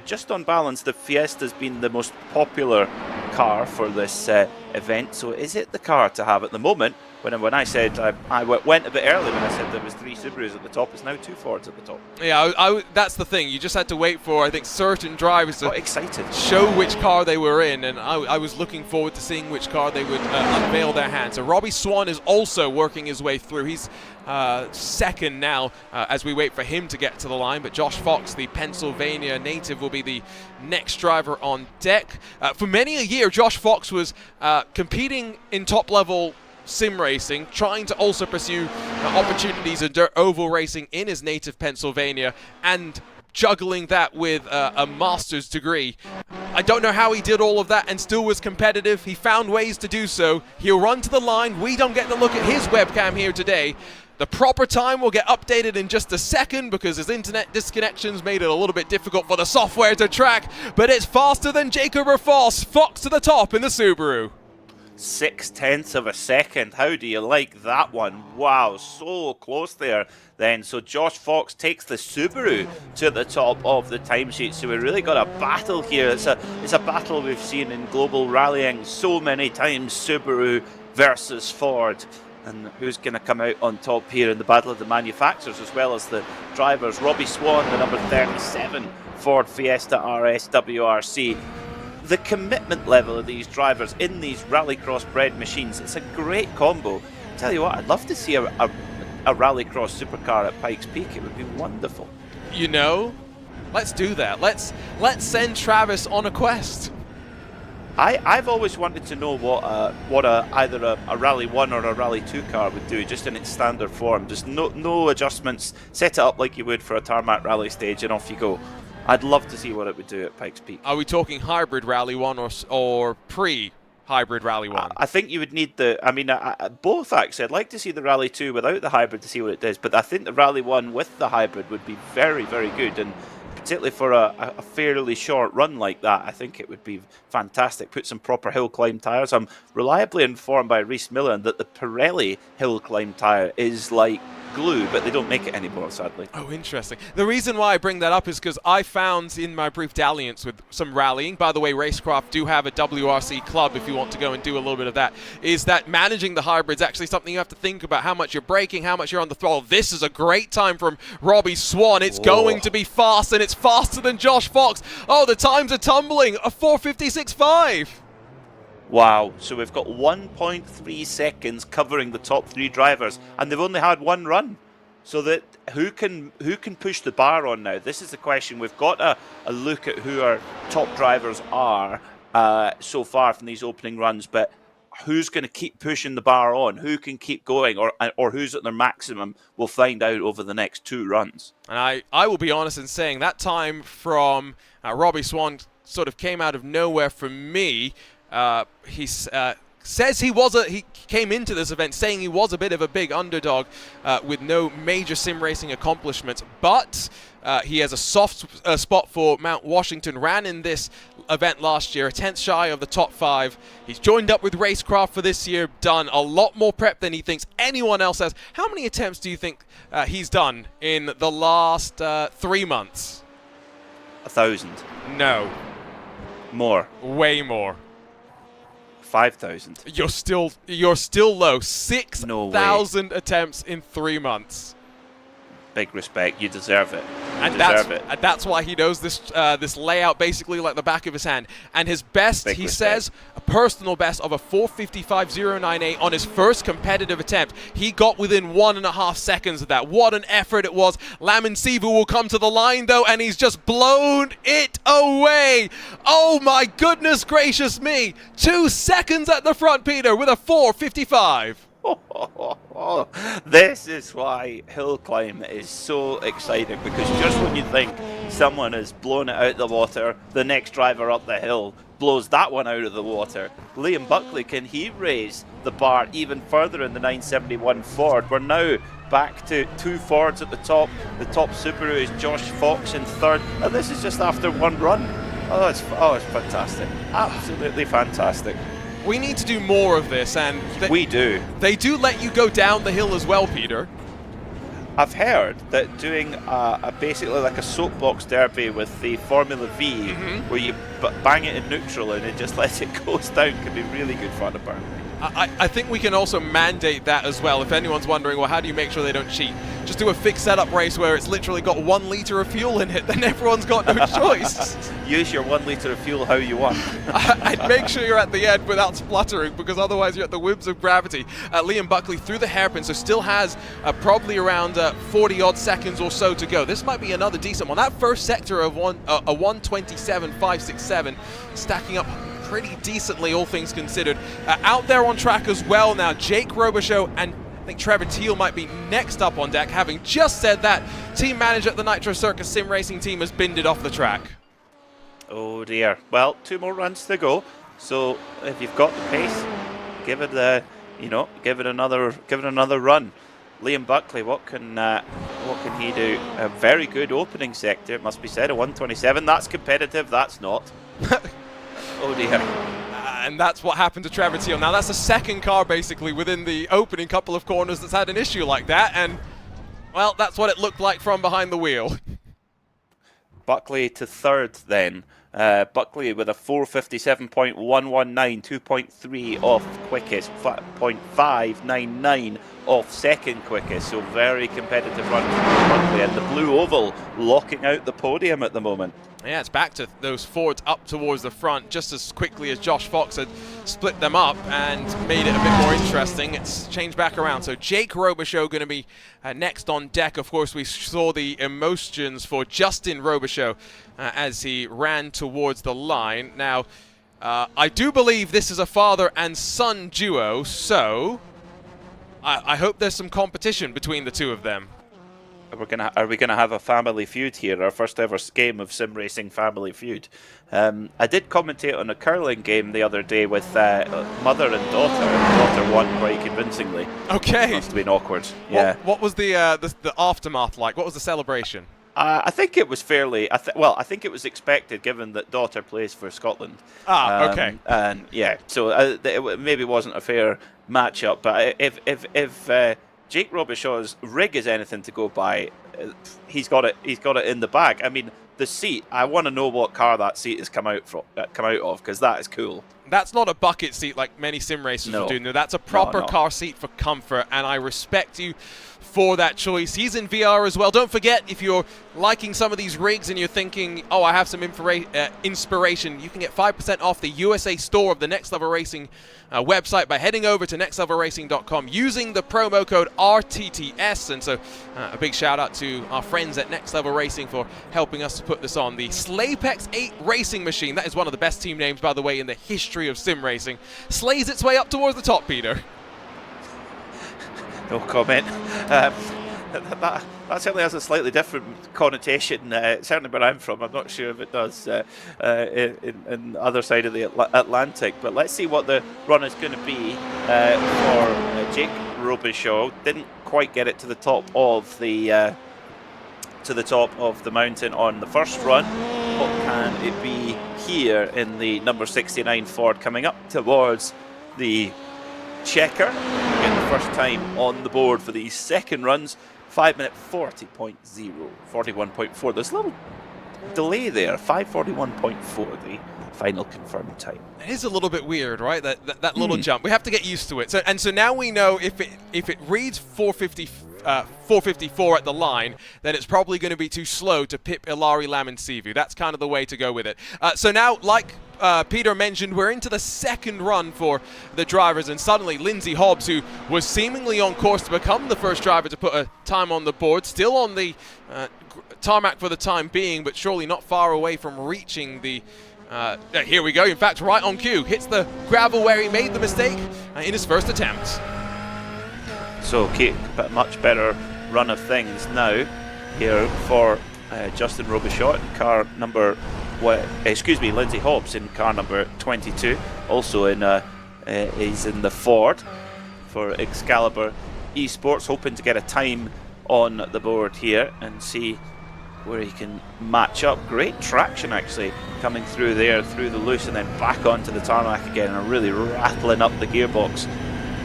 just on balance, the Fiesta's been the most popular car for this event. So is it the car to have at the moment? When I said I went a bit early when I said there was 3 Subarus at the top, it's now 2 Fords at the top. Yeah, that's the thing. You just had to wait for, I think, certain drivers to show which car they were in, and I was looking forward to seeing which car they would unveil their hand. So Robbie Swan is also working his way through. He's second now as we wait for him to get to the line, but Josh Fox, the Pennsylvania native, will be the next driver on deck. For many a year, Josh Fox was competing in top-level sim racing, trying to also pursue opportunities in dirt oval racing in his native Pennsylvania, and juggling that with a master's degree. I don't know how he did all of that and still was competitive. He found ways to do so. He'll run to the line. We don't get to look at his webcam here today. The proper time will get updated in just a second because his internet disconnections made it a little bit difficult for the software to track, but it's faster than Jacob Rafos. Fox to the top in the Subaru. 0.6 of a second. How do you like that one? Wow, so close there then. So Josh Fox takes the Subaru to the top of the timesheet. So we really got a battle here. It's a battle we've seen in global rallying so many times. Subaru versus Ford. And who's going to come out on top here in the battle of the manufacturers as well as the drivers? Robbie Swan, the number 37 Ford Fiesta RS WRC. The commitment level of these drivers in these rallycross bred machines, it's a great combo. Tell you what, I'd love to see a rallycross supercar at Pikes Peak. It would be wonderful. You know, let's do that. Let's send Travis on a quest. I've always wanted to know what either a Rally 1 or a Rally 2 car would do, just in its standard form. Just no adjustments. Set it up like you would for a tarmac rally stage and off you go. I'd love to see what it would do at Pikes Peak. Are we talking hybrid Rally 1 or pre-hybrid Rally 1? I think you would need both actually. I'd like to see the Rally 2 without the hybrid to see what it does, but I think the Rally 1 with the hybrid would be very, very good, and particularly for a fairly short run like that, I think it would be fantastic. Put some proper hill climb tyres. I'm reliably informed by Rhys Millen that the Pirelli hill climb tyre is like glue, but they don't make it anymore, sadly. Oh, interesting. The reason why I bring that up is because I found in my brief dalliance with some rallying, by the way, Racecraft do have a WRC club if you want to go and do a little bit of that, is that managing the hybrids actually something you have to think about, how much you're braking, how much you're on the throttle. This is a great time from Robbie Swan. It's going to be fast, and it's faster than Josh Fox. Oh, the times are tumbling. A 4:56.5. Wow, so we've got 1.3 seconds covering the top 3 drivers, and they've only had one run. So that who can push the bar on now? This is the question. We've got a look at who our top drivers are so far from these opening runs, but who's going to keep pushing the bar on? Who can keep going, or who's at their maximum? We'll find out over the next 2 runs. And I will be honest in saying that time from Robbie Swan sort of came out of nowhere for me. He's says he came into this event saying he was a bit of a big underdog with no major sim racing accomplishments, but he has a soft spot for Mount Washington, ran in this event last year, a 10th shy of the top 5. He's joined up with Racecraft for this year, done a lot more prep than he thinks anyone else has. How many attempts do you think he's done in the last 3 months? 1,000. No. More. Way more. 5,000. You're still low. 6,000 attempts in 3 months. Big respect. You deserve it. And that's why he knows this this layout basically like the back of his hand. And his best, he says, a personal best of a 4:55.098 on his first competitive attempt. He got within 1.5 seconds of that. What an effort it was. Lamin Sivu will come to the line though, and he's just blown it away. Oh my goodness gracious me. 2 seconds at the front, Peter, with a 4:55. This is why hill climb is so exciting, because just when you think someone has blown it out of the water, the next driver up the hill blows that one out of the water. Liam Buckley, can he raise the bar even further in the 971 Ford? We're now back to 2 Fords at the top. The top Subaru is Josh Fox in 3rd, and this is just after 1 run. Oh, it's fantastic. Absolutely fantastic. We need to do more of this, and we do. They do let you go down the hill as well, Peter. I've heard that doing basically like a soapbox derby with the Formula V, where you bang it in neutral and it just lets it coast down, can be really good fun apparently. I think we can also mandate that as well. If anyone's wondering, well, how do you make sure they don't cheat? Just do a fixed setup race where it's literally got 1 liter of fuel in it, then everyone's got no choice. Use your 1 liter of fuel how you want. I'd make sure you're at the end without spluttering, because otherwise you're at the whims of gravity. Liam Buckley through the hairpin, so still has probably around 40-odd seconds or so to go. This might be another decent one. That first sector of a 1:27.567, stacking up pretty decently, all things considered. Out there on track as well now, Jake Robichaux and I think Trevor Teal might be next up on deck. Having just said that, team manager at the Nitro Circus Sim Racing team has binned it off the track. Oh dear. Well, 2 more runs to go. So if you've got the pace, give it another run. Liam Buckley, what can he do? A very good opening sector, it must be said. A 1:27. That's competitive. That's not. Oh dear. And that's what happened to Trevor Teal. Now that's the second car basically within the opening couple of corners that's had an issue like that, and well, that's what it looked like from behind the wheel. Buckley to 3rd then. Buckley with a 4:57.119, 2.3 off quickest, 0.599 off second quickest, so very competitive run from Buckley, and the blue oval locking out the podium at the moment. Yeah, it's back to those Fords up towards the front just as quickly as Josh Fox had split them up and made it a bit more interesting. It's changed back around. So Jake Robichaux going to be next on deck. Of course, we saw the emotions for Justin Robichaux as he ran towards the line. Now, I do believe this is a father and son duo, so I hope there's some competition between the two of them. Are we gonna have a family feud here? Our first ever game of sim racing family feud. I did commentate on a curling game the other day with mother and daughter. Daughter won quite convincingly. Okay. Must have been awkward. Yeah. What was the aftermath like? What was the celebration? I think it was fairly. I think it was expected, given that daughter plays for Scotland. Okay. And yeah, so it maybe wasn't a fair matchup. But if Jake Robichaux's rig is anything to go by, he's got it in the bag. I mean, the seat, I want to know what car that seat has come out of, because that is cool. That's not a bucket seat like many sim racers are doing. That's a proper car seat for comfort, and I respect you for that choice. He's in VR as well. Don't forget, if you're liking some of these rigs and you're thinking, oh, I have some inspiration, you can get 5% off the USA store of the Next Level Racing website by heading over to nextlevelracing.com using the promo code RTTS. And so a big shout out to our friends at Next Level Racing for helping us to put this on. The Slaypex 8 racing machine, that is one of the best team names, by the way, in the history of sim racing, slays its way up towards the top, Peter. No comment. that certainly has a slightly different connotation, certainly where I'm from. I'm not sure if it does in the other side of the Atlantic. But let's see what the run is going to be for Jake Robichaud. Didn't quite get it to the top of the mountain on the first run. What can it be here in the number 69 Ford coming up towards the checker? Again, the first time on the board for these second runs. 5 minute 40.0, 41.4. There's a little delay there. 5:41.4, the final confirmed time. It is a little bit weird, right? That little jump. We have to get used to it. So now we know if it reads 454 at the line, then it's probably going to be too slow to pip Ilari Lamansivu. That's kind of the way to go with it. So now, like Peter mentioned, we're into the second run for the drivers, and suddenly Lindsay Hobbs, who was seemingly on course to become the first driver to put a time on the board, still on the tarmac for the time being, but surely not far away from reaching the here we go, in fact right on cue, hits the gravel where he made the mistake in his first attempt. So Kate, a much better run of things now here for Justin Robichaud in car number, Lindsay Hobbs in car number 22. Also he's in the Ford for Excalibur Esports, hoping to get a time on the board here and see where he can match up. Great traction actually coming through there, through the loose and then back onto the tarmac again, and really rattling up the gearbox.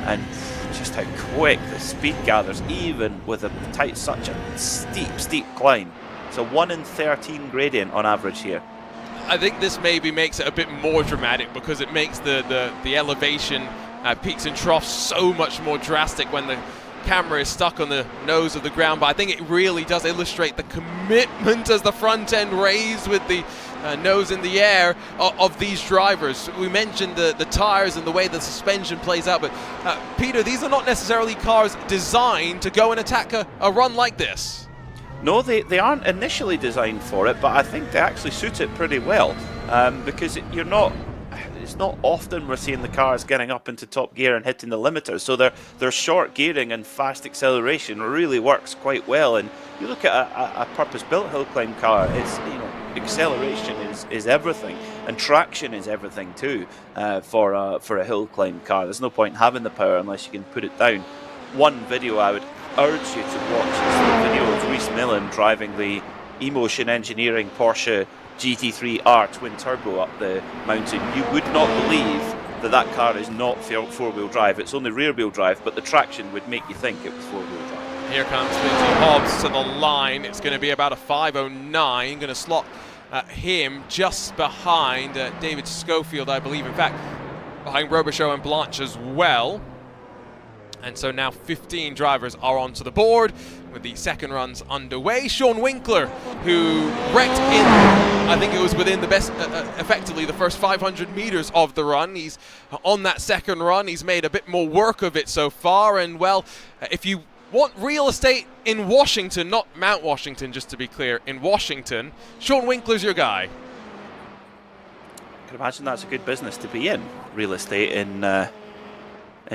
And just how quick the speed gathers, even with such a steep climb. It's a 1 in 13 gradient on average here. I think this maybe makes it a bit more dramatic because it makes the elevation peaks and troughs so much more drastic when the camera is stuck on the nose of the ground. But I think it really does illustrate the commitment as the front end raised with the nose in the air of these drivers. We mentioned the tires and the way the suspension plays out, but Peter, these are not necessarily cars designed to go and attack a run like this. No, they aren't initially designed for it, but I think they actually suit it pretty well, because it's not often we're seeing the cars getting up into top gear and hitting the limiters, so their short gearing and fast acceleration really works quite well. And you look at a purpose-built hill climb car, it's, acceleration is everything, and traction is everything too for a hill climb car. There's no point in having the power unless you can put it down. One video I would urge you to watch is the video of Rhys Millen driving the Emotion Engineering Porsche GT3R twin turbo up the mountain. You would not believe that car is not four-wheel drive. It's only rear-wheel drive, but the traction would make you think it was four-wheel drive. Here comes Lindsay Hobbs to the line. It's going to be about a 5:09. Going to slot him just behind David Schofield, I believe. In fact, behind Robichaud and Blanche as well. And so now 15 drivers are onto the board with the second runs underway. Sean Winkler, who wrecked in, I think it was within the best, effectively the first 500 meters of the run. He's on that second run. He's made a bit more work of it so far. And well, if you want real estate in Washington, not Mount Washington, just to be clear, in Washington, Sean Winkler's your guy. I can imagine that's a good business to be in, real estate in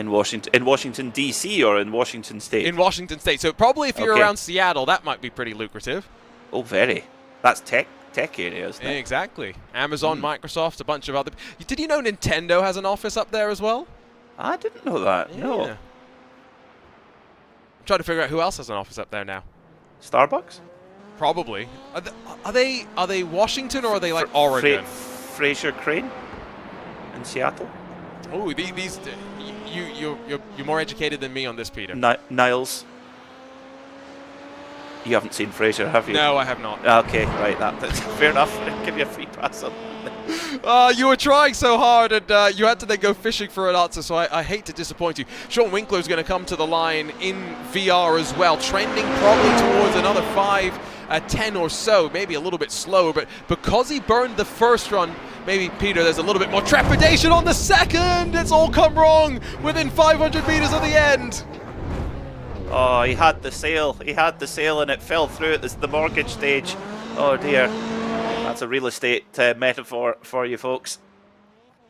Washington DC, or in Washington State? In Washington State. So probably if you're around Seattle, that might be pretty lucrative. Oh, very. That's tech area, isn't it? Exactly. Amazon, Microsoft, a bunch of other. Did you know Nintendo has an office up there as well? I didn't know that. Yeah. No. I'm trying to figure out who else has an office up there now. Starbucks? Probably. Are they Washington, or are they like Oregon? Fraser Crane in Seattle. Oh, these. You're more educated than me on this, Peter. Niles. You haven't seen Fraser, have you? No, I have not. Okay, right, that's fair enough. I'll give you a free pass on that. You were trying so hard, and you had to then go fishing for an answer, so I hate to disappoint you. Sean Winkler's going to come to the line in VR as well, trending probably towards another 5:10 or so, maybe a little bit slower, but because he burned the first run, maybe, Peter, there's a little bit more trepidation on the second. It's all come wrong within 500 meters of the end. Oh, he had the sail and it fell through at the mortgage stage. Oh dear. That's a real estate metaphor for you folks.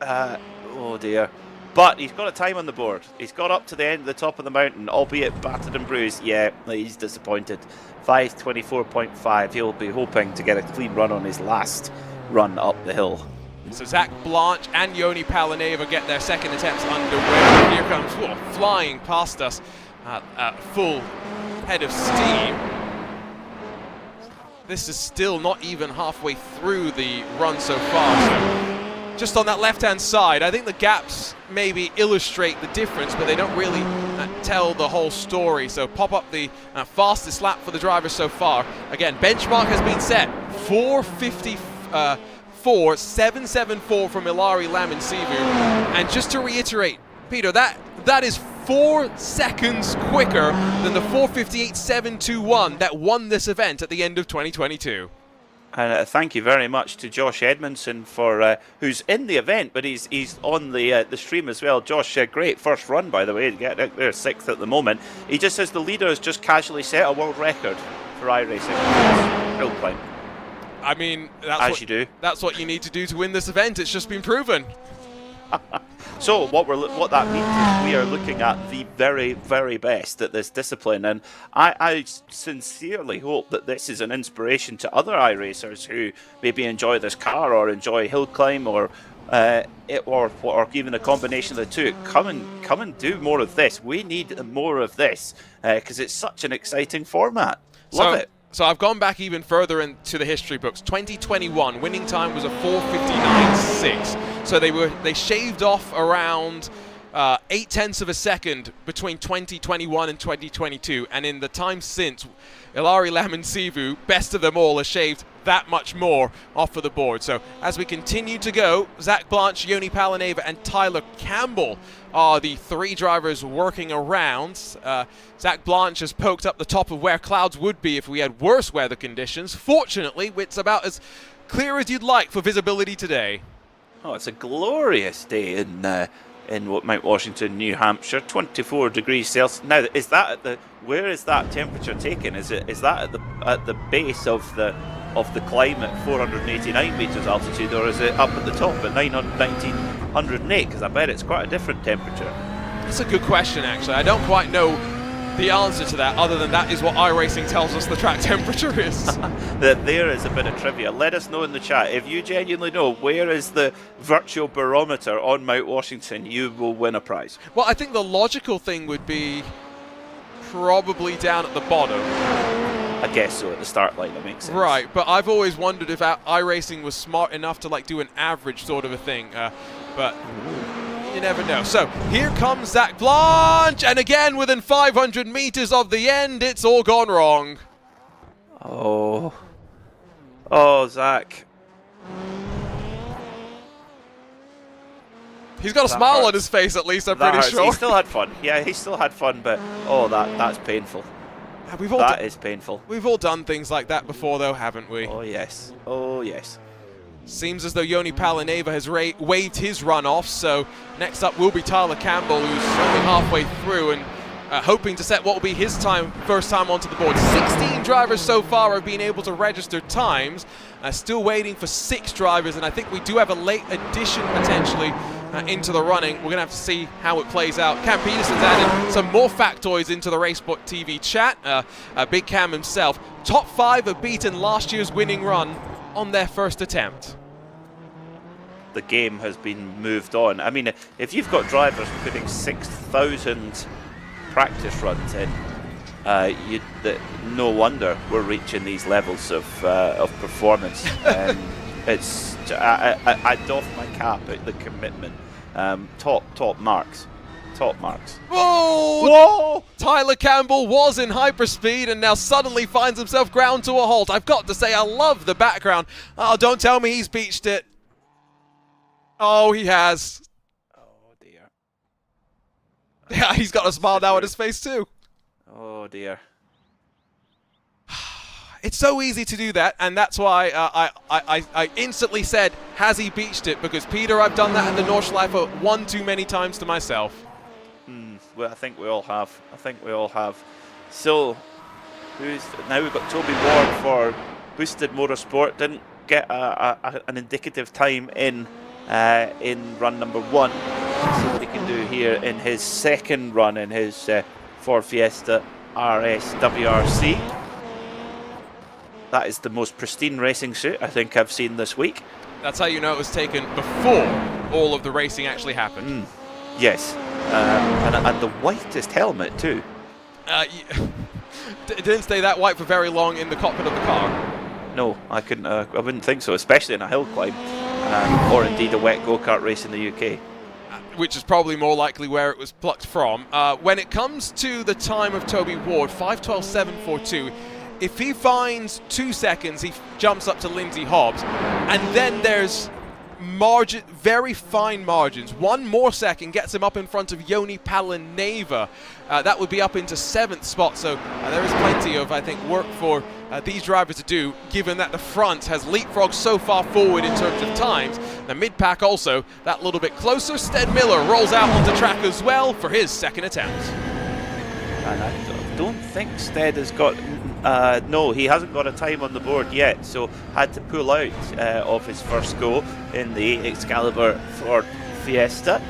Oh dear. But he's got a time on the board. He's got up to the end of the top of the mountain, albeit battered and bruised. Yeah, he's disappointed. 5:24.5. He'll be hoping to get a clean run on his last run up the hill. So Zach Blanche and Yoni Palaneva get their second attempts underway. Here comes flying past us at full head of steam. This is still not even halfway through the run so far. So just on that left-hand side, I think the gaps maybe illustrate the difference, but they don't really tell the whole story. So pop up the fastest lap for the driver so far. Again, benchmark has been set 4:54, 7:74 from Ilari Laminsivu. And just to reiterate, Peter, that is 4 seconds quicker than the 4:58.721 that won this event at the end of 2022. And thank you very much to Josh Edmondson for who's in the event, but he's on the stream as well. Josh, great first run, by the way. They're 6th at the moment. He just says the leader has just casually set a world record for iRacing hill climb. I mean, that's what you need to do to win this event. It's just been proven. So what that means is we are looking at the very, very best at this discipline, and I sincerely hope that this is an inspiration to other iRacers who maybe enjoy this car or enjoy hill climb or even a combination of the two. Come and do more of this. We need more of this because it's such an exciting format. Love it. So I've gone back even further into the history books. 2021 winning time was a 4:59.6. So they shaved off around 0.8 of a second between 2021 and 2022, and in the time since, Ilari Laminsivu, best of them all, has shaved that much more off of the board. So as we continue to go, Zach Blanche, Yoni Palaneva and Tyler Campbell are the 3 drivers working around. Zach Blanche has poked up the top of where clouds would be if we had worse weather conditions. Fortunately, it's about as clear as you'd like for visibility today. Oh, it's a glorious day in Mount Washington, New Hampshire. 24 degrees Celsius. Now, where is that temperature taken? Is that at the base of the climb at 489 meters altitude, or is it up at the top at 1908? Because I bet it's quite a different temperature. That's a good question, actually. I don't quite know the answer to that, other than that is what iRacing tells us the track temperature is. There is a bit of trivia. Let us know in the chat. If you genuinely know where is the virtual barometer on Mount Washington, you will win a prize. Well, I think the logical thing would be probably down at the bottom. I guess so, at the start line, that makes sense. Right, but I've always wondered if iRacing was smart enough to do an average sort of a thing, but you never know. So here comes Zach Blanche, and again within 500 meters of the end, it's all gone wrong. Oh, Zach. He's got a smile on his face, at least, I'm pretty sure. He still had fun. Yeah, he still had fun, but that's painful. That is painful. We've all done things like that before, though, haven't we? Oh, yes. Oh, yes. Seems as though Yoni Palaneva has waved his run off, so next up will be Tyler Campbell, who's only halfway through and hoping to set what will be his first time onto the board. 16 drivers so far have been able to register times. Still waiting for 6 drivers, and I think we do have a late addition potentially into the running. We're going to have to see how it plays out. Cam Peterson's added some more factoids into the RaceSpotTV chat. Big Cam himself. Top 5 have beaten last year's winning run on their first attempt. The game has been moved on. I mean, if you've got drivers putting 6,000 practice runs in, no wonder we're reaching these levels of performance. I doff my cap at the commitment. Top marks. Whoa! Whoa! Tyler Campbell was in hyperspeed and now suddenly finds himself ground to a halt. I've got to say, I love the background. Oh, don't tell me he's beached it. Oh, he has. Oh, dear. Yeah, he's got a smile now on his face too. Oh, dear. It's so easy to do that, and that's why I instantly said, has he beached it? Because, Peter, I've done that in the Nordschleife one too many times to myself. Well, I think we all have. So, now we've got Toby Ward for Boosted Motorsport. Didn't get an indicative time in run number 1. Let's see what he can do here in his second run in his Ford Fiesta RS WRC. That is the most pristine racing suit I think I've seen this week. That's how you know it was taken before all of the racing actually happened. Yes, and the whitest helmet too. It didn't stay that white for very long in the cockpit of the car. No, I couldn't. I wouldn't think so, especially in a hill climb, or indeed a wet go-kart race in the UK. Which is probably more likely where it was plucked from. When it comes to the time of Toby Ward, 5:12.742, if he finds 2 seconds, he jumps up to Lindsay Hobbs, and then there's very fine margins. 1 more second gets him up in front of Joni Palaneva. That would be up into 7th spot, so there is plenty of, I think, work for these drivers to do, given that the front has leapfrogged so far forward in terms of times. The mid-pack also that little bit closer. Stead Miller rolls out onto track as well for his second attempt. And I don't think Stead has got... no, he hasn't got a time on the board yet, so had to pull out of his first go in the Excalibur Ford Fiesta.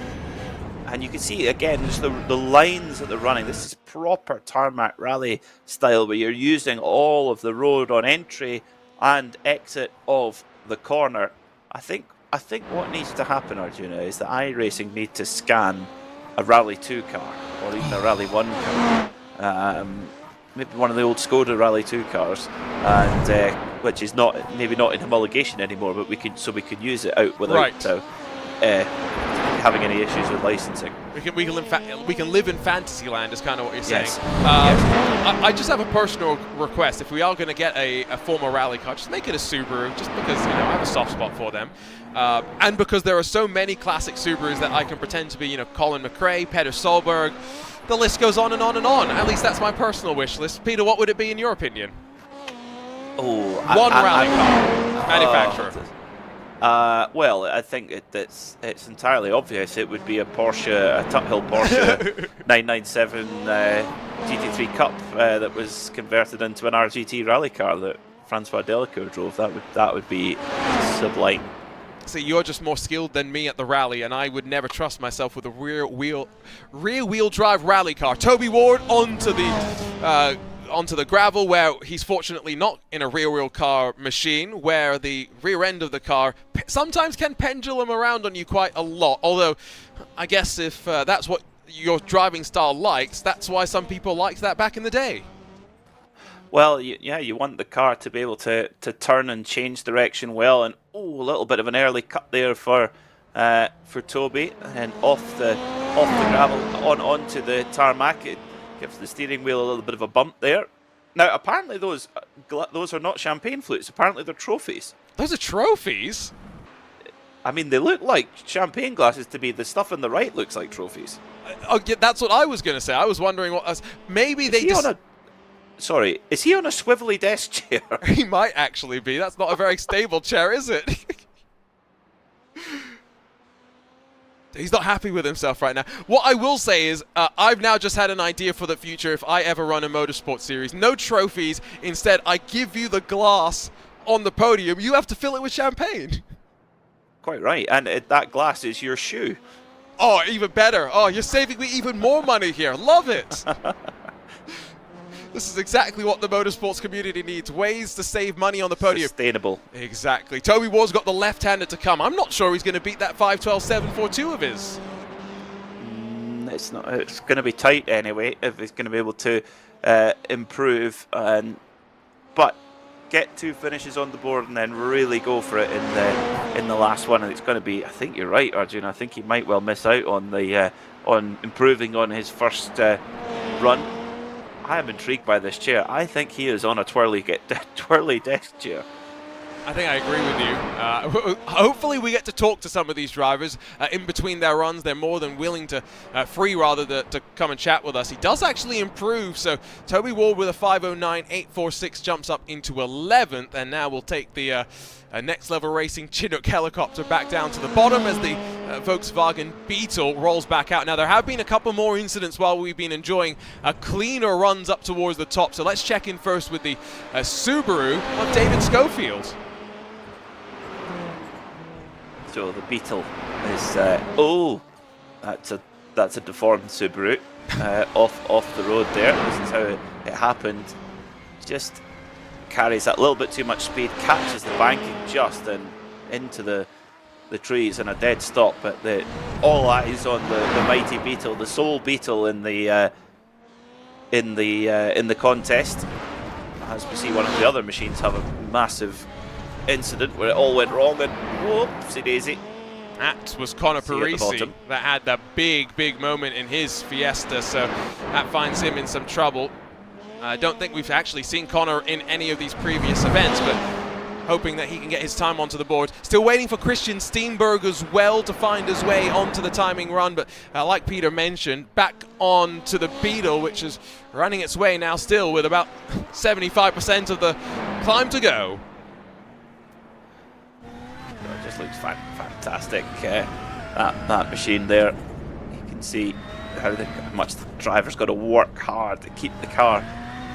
And you can see again just the lines that they're running. This is proper tarmac rally style, where you're using all of the road on entry and exit of the corner. I think what needs to happen, Arjuna, is that iRacing need to scan a Rally 2 car or even a Rally 1 car. Maybe one of the old Skoda Rally 2 cars, and which is maybe not in homologation anymore, but we could use it out without having any issues with licensing. We can live in Fantasyland is kind of what you're saying. Yes. I just have a personal request. If we are going to get a former rally car, just make it a Subaru, just because I have a soft spot for them, and because there are so many classic Subarus that I can pretend to be Colin McRae, Peter Solberg. The list goes on and on and on. At least that's my personal wish list. Peter, what would it be in your opinion? One rally car manufacturer. Well, I think it's entirely obvious. It would be a Tuthill Porsche 997 GT3 Cup that was converted into an RGT rally car that Francois Delacour drove. That would be sublime. See, you're just more skilled than me at the rally, and I would never trust myself with a rear-wheel drive rally car. Toby Ward onto the gravel, where he's fortunately not in a rear-wheel car machine, where the rear end of the car sometimes can pendulum around on you quite a lot. Although, I guess if that's what your driving style likes, that's why some people liked that back in the day. Well, you want the car to be able to turn and change direction well, and a little bit of an early cut there for Toby, and off the gravel onto the tarmac. It gives the steering wheel a little bit of a bump there. Now, apparently those are not champagne flutes. Apparently they're trophies. Those are trophies? I mean, they look like champagne glasses to me. The stuff on the right looks like trophies. Yeah, that's what I was going to say. I was wondering what maybe they just... Sorry, is he on a swivelly desk chair? He might actually be. That's not a very stable chair, is it? He's not happy with himself right now. What I will say is, I've now just had an idea for the future if I ever run a motorsport series. No trophies. Instead, I give you the glass on the podium. You have to fill it with champagne. Quite right. And that glass is your shoe. Oh, even better. Oh, you're saving me even more money here. Love it. This is exactly what the motorsports community needs. Ways to save money on the podium. Sustainable. Exactly. Toby Ward's got the left-hander to come. I'm not sure he's going to beat that 5:12.742 of his. It's not. It's going to be tight anyway if he's going to be able to improve. But get 2 finishes on the board and then really go for it in the last one. And it's going to be. I think you're right, Arjun. I think he might well miss out on the on improving on his first run. I am intrigued by this chair. I think he is on a twirly desk chair. I think I agree with you. Hopefully we get to talk to some of these drivers in between their runs. They're more than willing to, to come and chat with us. He does actually improve, so Toby Ward with a 5:09.846 jumps up into 11th, and now we'll take the Next Level Racing Chinook helicopter back down to the bottom as the Volkswagen Beetle rolls back out. Now, there have been a couple more incidents while we've been enjoying cleaner runs up towards the top, so let's check in first with the Subaru of David Schofield. So the Beetle is... that's That's a deformed Subaru off the road there. This is how it happened. Just carries that little bit too much speed, catches the banking just and into the trees and a dead stop. But all eyes on the mighty Beetle, the sole Beetle in the contest. As we see, one of the other machines have a massive incident where it all went wrong and whoopsie daisy. That was Connor Parisi that had that big moment in his Fiesta, so that finds him in some trouble. I don't think we've actually seen Connor in any of these previous events, but hoping that he can get his time onto the board. Still waiting for Christian Steenberg as well to find his way onto the timing run, but like Peter mentioned, back on to the Beetle, which is running its way now still with about 75% of the climb to go. It just looks fantastic, that machine there. You can see how much the driver's got to work hard to keep the car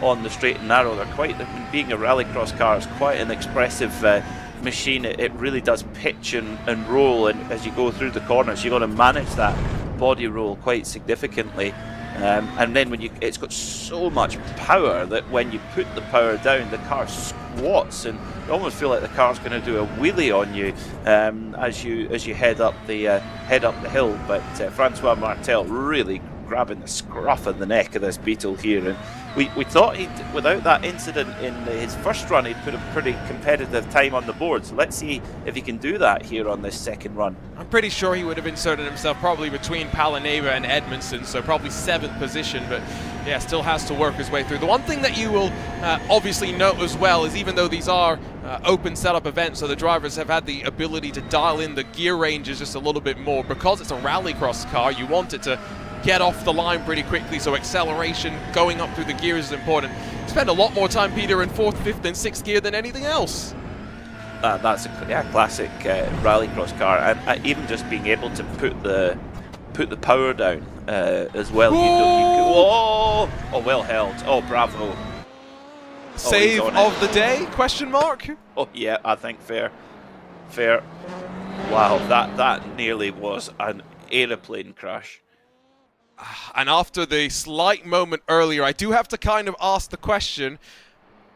on the straight and narrow. Being a rallycross car, it's quite an expressive machine. It really does pitch and roll, and as you go through the corners, you've got to manage that body roll quite significantly. And then it's got so much power that when you put the power down, the car squats, and you almost feel like the car's going to do a wheelie on you as you head up the hill. But Francois Martel really grabbing the scruff of the neck of this Beetle here, and we thought without that incident in his first run, he'd put a pretty competitive time on the board. So let's see if he can do that here on this second run. I'm pretty sure he would have inserted himself probably between Palaneva and Edmondson, so probably 7th position, but yeah, still has to work his way through. The one thing that you will obviously note as well is, even though these are open setup events, so the drivers have had the ability to dial in the gear ranges just a little bit more, because it's a rallycross car, you want it to get off the line pretty quickly, so acceleration going up through the gears is important. Spend a lot more time, Peter, in 4th, 5th and 6th gear than anything else. That's a classic rallycross car, and even just being able to put the power down as well. Oh, well held. Oh, bravo. Save of the day? Question mark? Oh yeah, I think fair. Wow, that nearly was an aeroplane crash. And after the slight moment earlier, I do have to kind of ask the question,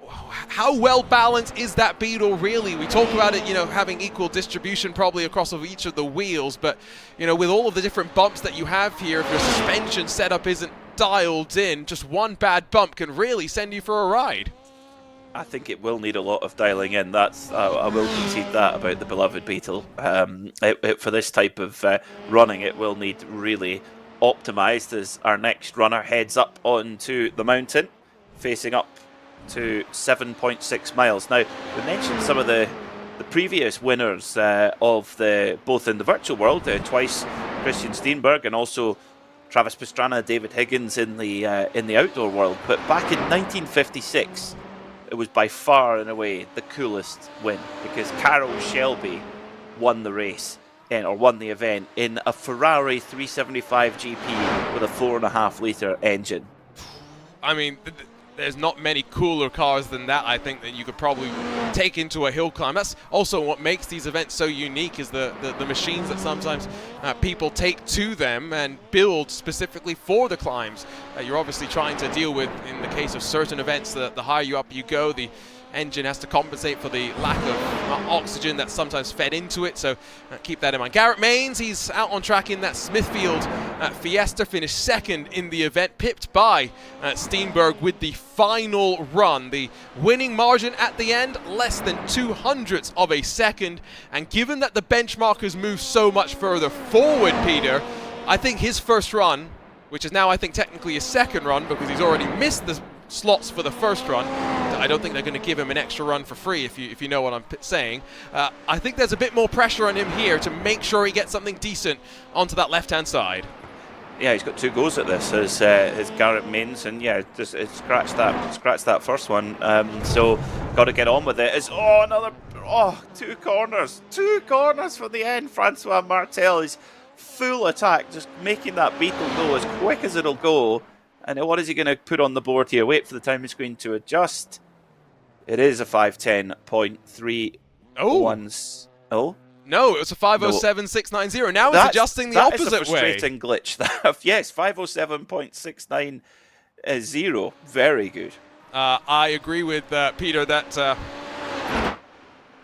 how well balanced is that Beetle really? We talk about it, having equal distribution probably across of each of the wheels, but, with all of the different bumps that you have here, if your suspension setup isn't dialed in, just one bad bump can really send you for a ride. I think it will need a lot of dialing in. I will concede that about the beloved Beetle. For this type of running, it will need really optimised as our next runner heads up onto the mountain, facing up to 7.6 miles. Now, we mentioned some of the previous winners of both in the virtual world, twice Christian Steenberg and also Travis Pastrana, David Higgins in the outdoor world. But back in 1956, it was by far and away the coolest win, because Carroll Shelby won the race. Or won the event in a Ferrari 375 GP with a 4.5 litre engine. I mean, there's not many cooler cars than that, I think, that you could probably take into a hill climb. That's also what makes these events so unique, is the machines that sometimes people take to them and build specifically for the climbs. You're obviously trying to deal with, in the case of certain events, the higher you up you go, the engine has to compensate for the lack of oxygen that's sometimes fed into it, so keep that in mind. Garrett Maines, he's out on track in that Smithfield Fiesta, finished 2nd in the event, pipped by Steenberg with the final run. The winning margin at the end, less than 0.02 of a second, and given that the benchmarkers move so much further forward, Peter, I think his first run, which is now I think technically his second run because he's already missed the slots for the first run, I don't think they're going to give him an extra run for free, if you know what I'm saying. I think there's a bit more pressure on him here to make sure he gets something decent onto that left-hand side. Yeah, he's got 2 goes at this as Garrett Maines, and yeah, just scratch that first one. So got to get on with it. Two corners for the end. Francois Martel is full attack, just making that Beetle go as quick as it'll go. And what is he going to put on the board here? Wait for the timing screen to adjust. It is a 5:10.3. Oh. No, it was a 507.690. Now it's adjusting the opposite way. That is a frustrating glitch. Yes, 507.690. Very good. I agree with Peter that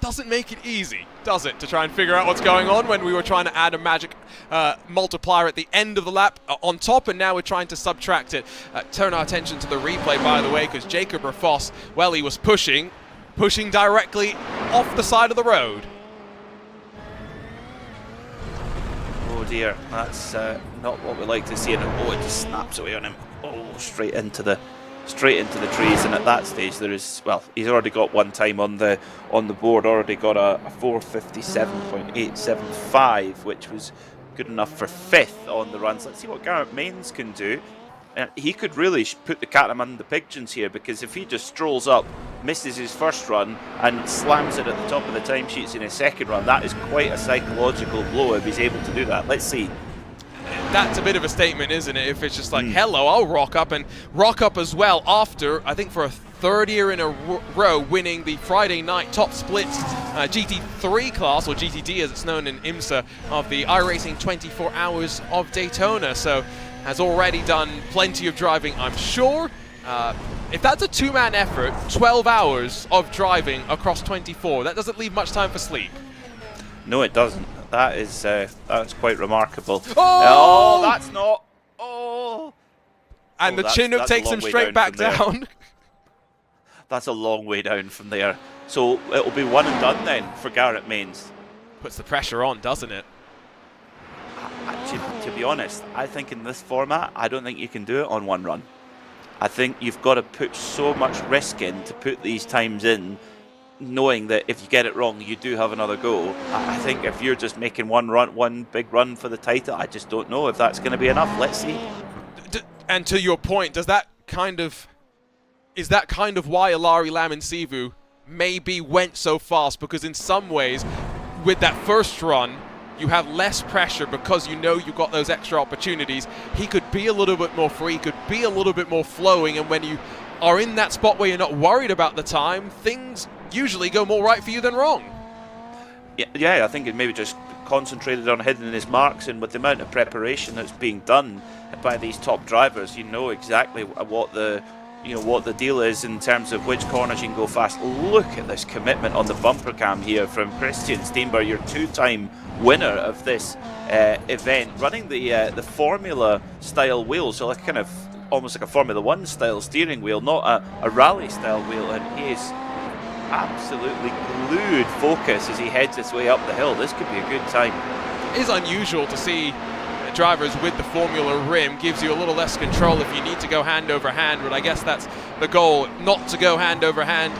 doesn't make it easy, does it, to try and figure out what's going on when we were trying to add a magic multiplier at the end of the lap on top, and now we're trying to subtract it. Turn our attention to the replay, by the way, because Jacob Rafoss, well, he was pushing directly off the side of the road. Oh dear, that's not what we like to see. Oh, it just snaps away on him. Oh, straight into the trees, and at that stage there is, well, he's already got one time on the board, already got a 4:57.875, which was good enough for 5th on the runs. Let's see what Garrett Mains can do. He could really put the cat among the pigeons here, because if he just strolls up, misses his first run and slams it at the top of the timesheets in his second run, that is quite a psychological blow if he's able to do that. Let's see. That's a bit of a statement, isn't it? If it's just like, hello, I'll rock up as well after, I think for a 3rd year in a row, winning the Friday night top split GT3 class, or GTD as it's known in IMSA, of the iRacing 24 Hours of Daytona. So has already done plenty of driving, I'm sure. If that's a 2-man effort, 12 hours of driving across 24, that doesn't leave much time for sleep. No, it doesn't. That's quite remarkable. Oh! That's not. Oh! And the Chinook takes him straight back down. That's a long way down from there. So it'll be one and done then for Garrett Mains. Puts the pressure on, doesn't it? To be honest, I think in this format, I don't think you can do it on one run. I think you've got to put so much risk in to put these times in, knowing that if you get it wrong, you do have another go. I think if you're just making one big run for the title, I just don't know if that's going to be enough. Let's see. And to your point, is that kind of why Ilari Laminsivu maybe went so fast? Because in some ways, with that first run, you have less pressure because you know you've got those extra opportunities. He could be a little bit more free, could be a little bit more flowing, and when you are in that spot where you're not worried about the time, things usually go more right for you than wrong. Yeah, I think it maybe just concentrated on hitting his marks, and with the amount of preparation that's being done by these top drivers, you know exactly what the deal is in terms of which corners you can go fast. Look at this commitment on the bumper cam here from Christian Steenberg, your 2-time winner of this event, running the Formula style wheel, so like kind of almost like a Formula 1 style steering wheel, not a rally style wheel, and he is absolutely glued focus as he heads his way up the hill. This could be a good time. It is unusual to see drivers with the Formula rim. Gives you a little less control if you need to go hand over hand, but I guess that's the goal, not to go hand over hand.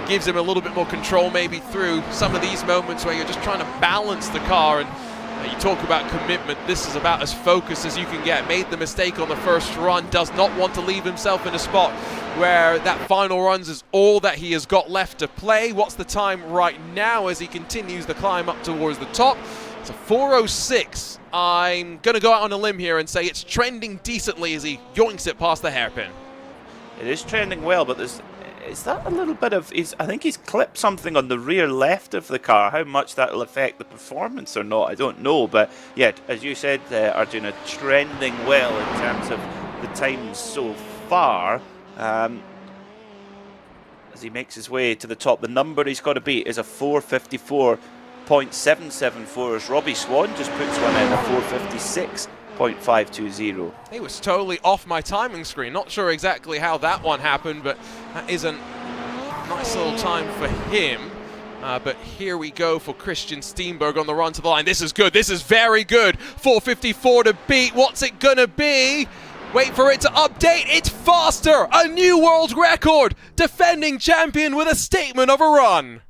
Gives him a little bit more control maybe through some of these moments where you're just trying to balance the car. And you talk about commitment, this is about as focused as you can get. Made the mistake on the first run, does not want to leave himself in a spot where that final runs is all that he has got left to play. What's the time right now as he continues the climb up towards the top? It's a 4:06. I'm going to go out on a limb here and say it's trending decently as he yoinks it past the hairpin. It is trending well, but is that a little bit of... I think he's clipped something on the rear left of the car. How much that will affect the performance or not, I don't know. But yeah, as you said, Arjuna, trending well in terms of the times so far. As he makes his way to the top, the number he's got to beat is a 4:54.774, as Robbie Swan just puts one in, a 4:56.520. He was totally off my timing screen. Not sure exactly how that one happened, but that is a nice little time for him. But here we go for Christian Steenberg on the run to the line. This is good. This is very good. 4:54 to beat. What's it gonna be? Wait for it to update. It's faster. A new world record. Defending champion with a statement of a run.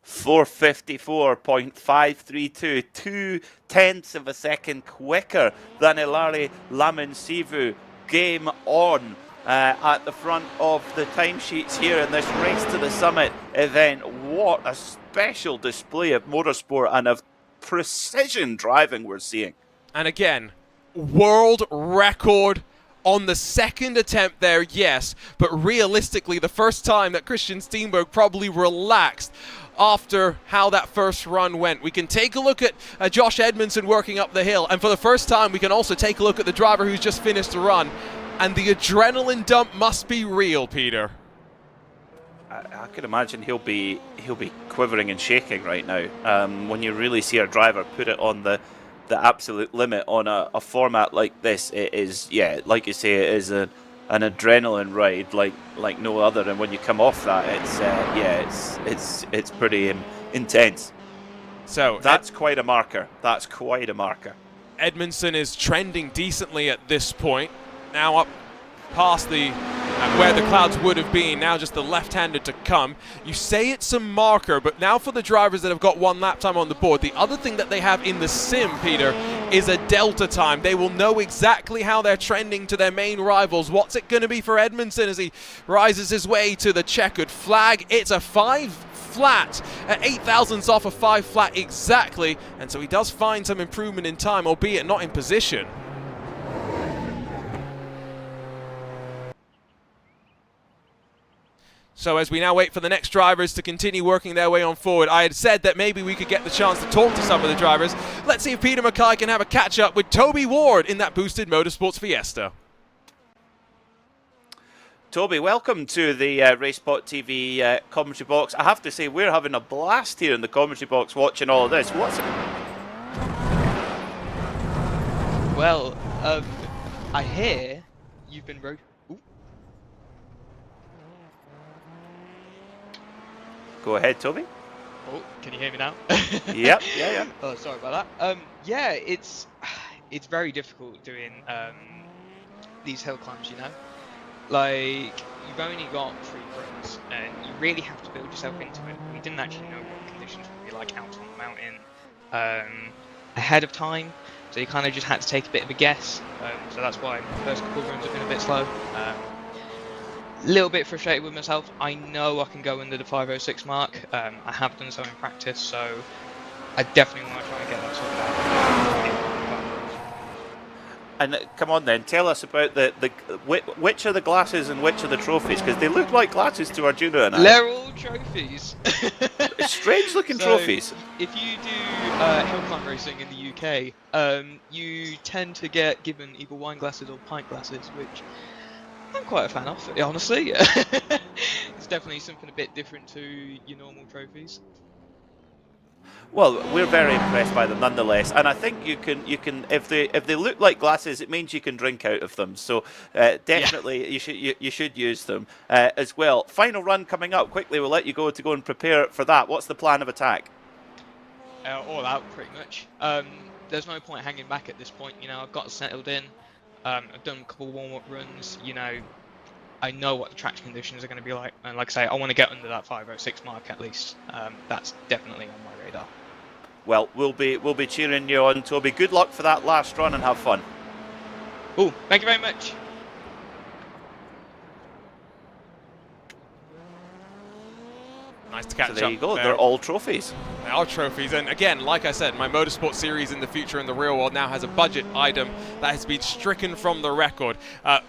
4:54.532, 0.2 of a second quicker than Ilari Laminsivu. Game on at the front of the timesheets here in this Race to the Summit event. What a special display of motorsport and of precision driving we're seeing. And again, world record On the second attempt there, yes, but realistically, the first time that Christian Steenberg probably relaxed after how that first run went. We can take a look at Josh Edmondson working up the hill, and for the first time, we can also take a look at the driver who's just finished the run, and the adrenaline dump must be real, Peter. I can imagine he'll be quivering and shaking right now when you really see a driver put it on the absolute limit on a format like this. It is, yeah, like you say, it is an adrenaline ride like no other. And when you come off that, it's pretty intense. So that's quite a marker. That's quite a marker. Edmondson is trending decently at this point. Now up past the where the clouds would have been, now just the left-hander to come. You say it's a marker, but now for the drivers that have got one lap time on the board, the other thing that they have in the sim, Peter, is a delta time. They will know exactly how they're trending to their main rivals. What's it going to be for Edmondson as he rises his way to the checkered flag? It's a 5 flat, at 8 thousandths off a 5 flat exactly, and so he does find some improvement in time, albeit not in position. So as we now wait for the next drivers to continue working their way on forward, I had said that maybe we could get the chance to talk to some of the drivers. Let's see if Peter Mackay can have a catch-up with Toby Ward in that boosted Motorsports Fiesta. Toby, welcome to the RaceSpotTV commentary box. I have to say, we're having a blast here in the commentary box watching all of this. What's it? Well, I hear you've been Go ahead, Toby. Oh, can you hear me now? Yep, yeah. Oh, sorry about that. Yeah, it's very difficult doing these hill climbs, you know? Like, you've only got 3 runs, and you really have to build yourself into it. We didn't actually know what conditions would be like out on the mountain ahead of time, so you kind of just had to take a bit of a guess. So that's why the first couple of runs have been a bit slow. Little bit frustrated with myself. I know I can go under the 5:06 mark. I have done so in practice, so I definitely want to try and get that sorted out. And come on then, tell us about which are the glasses and which are the trophies, because they look like glasses to Arjuna and I. They're all trophies. Strange looking trophies. If you do hill climb racing in the UK, you tend to get given either wine glasses or pint glasses, which I'm quite a fan of, honestly. It's definitely something a bit different to your normal trophies. Well, we're very impressed by them nonetheless, and I think you can if they look like glasses, it means you can drink out of them. So definitely you should use them as well. Final run coming up quickly. We'll let you go and prepare for that. What's the plan of attack? All out, pretty much. There's no point hanging back at this point. You know, I've got settled in. I've done a couple warm-up runs. You know, I know what the track conditions are going to be like, and like I say, I want to get under that 5:06 mark at least. That's definitely on my radar. Well, we'll be cheering you on, Toby. Good luck for that last run and have fun. Oh, thank you very much. Nice to catch up. So there you go. They're all trophies. They are trophies, and again, like I said, my motorsport series in the future in the real world now has a budget item that has been stricken from the record.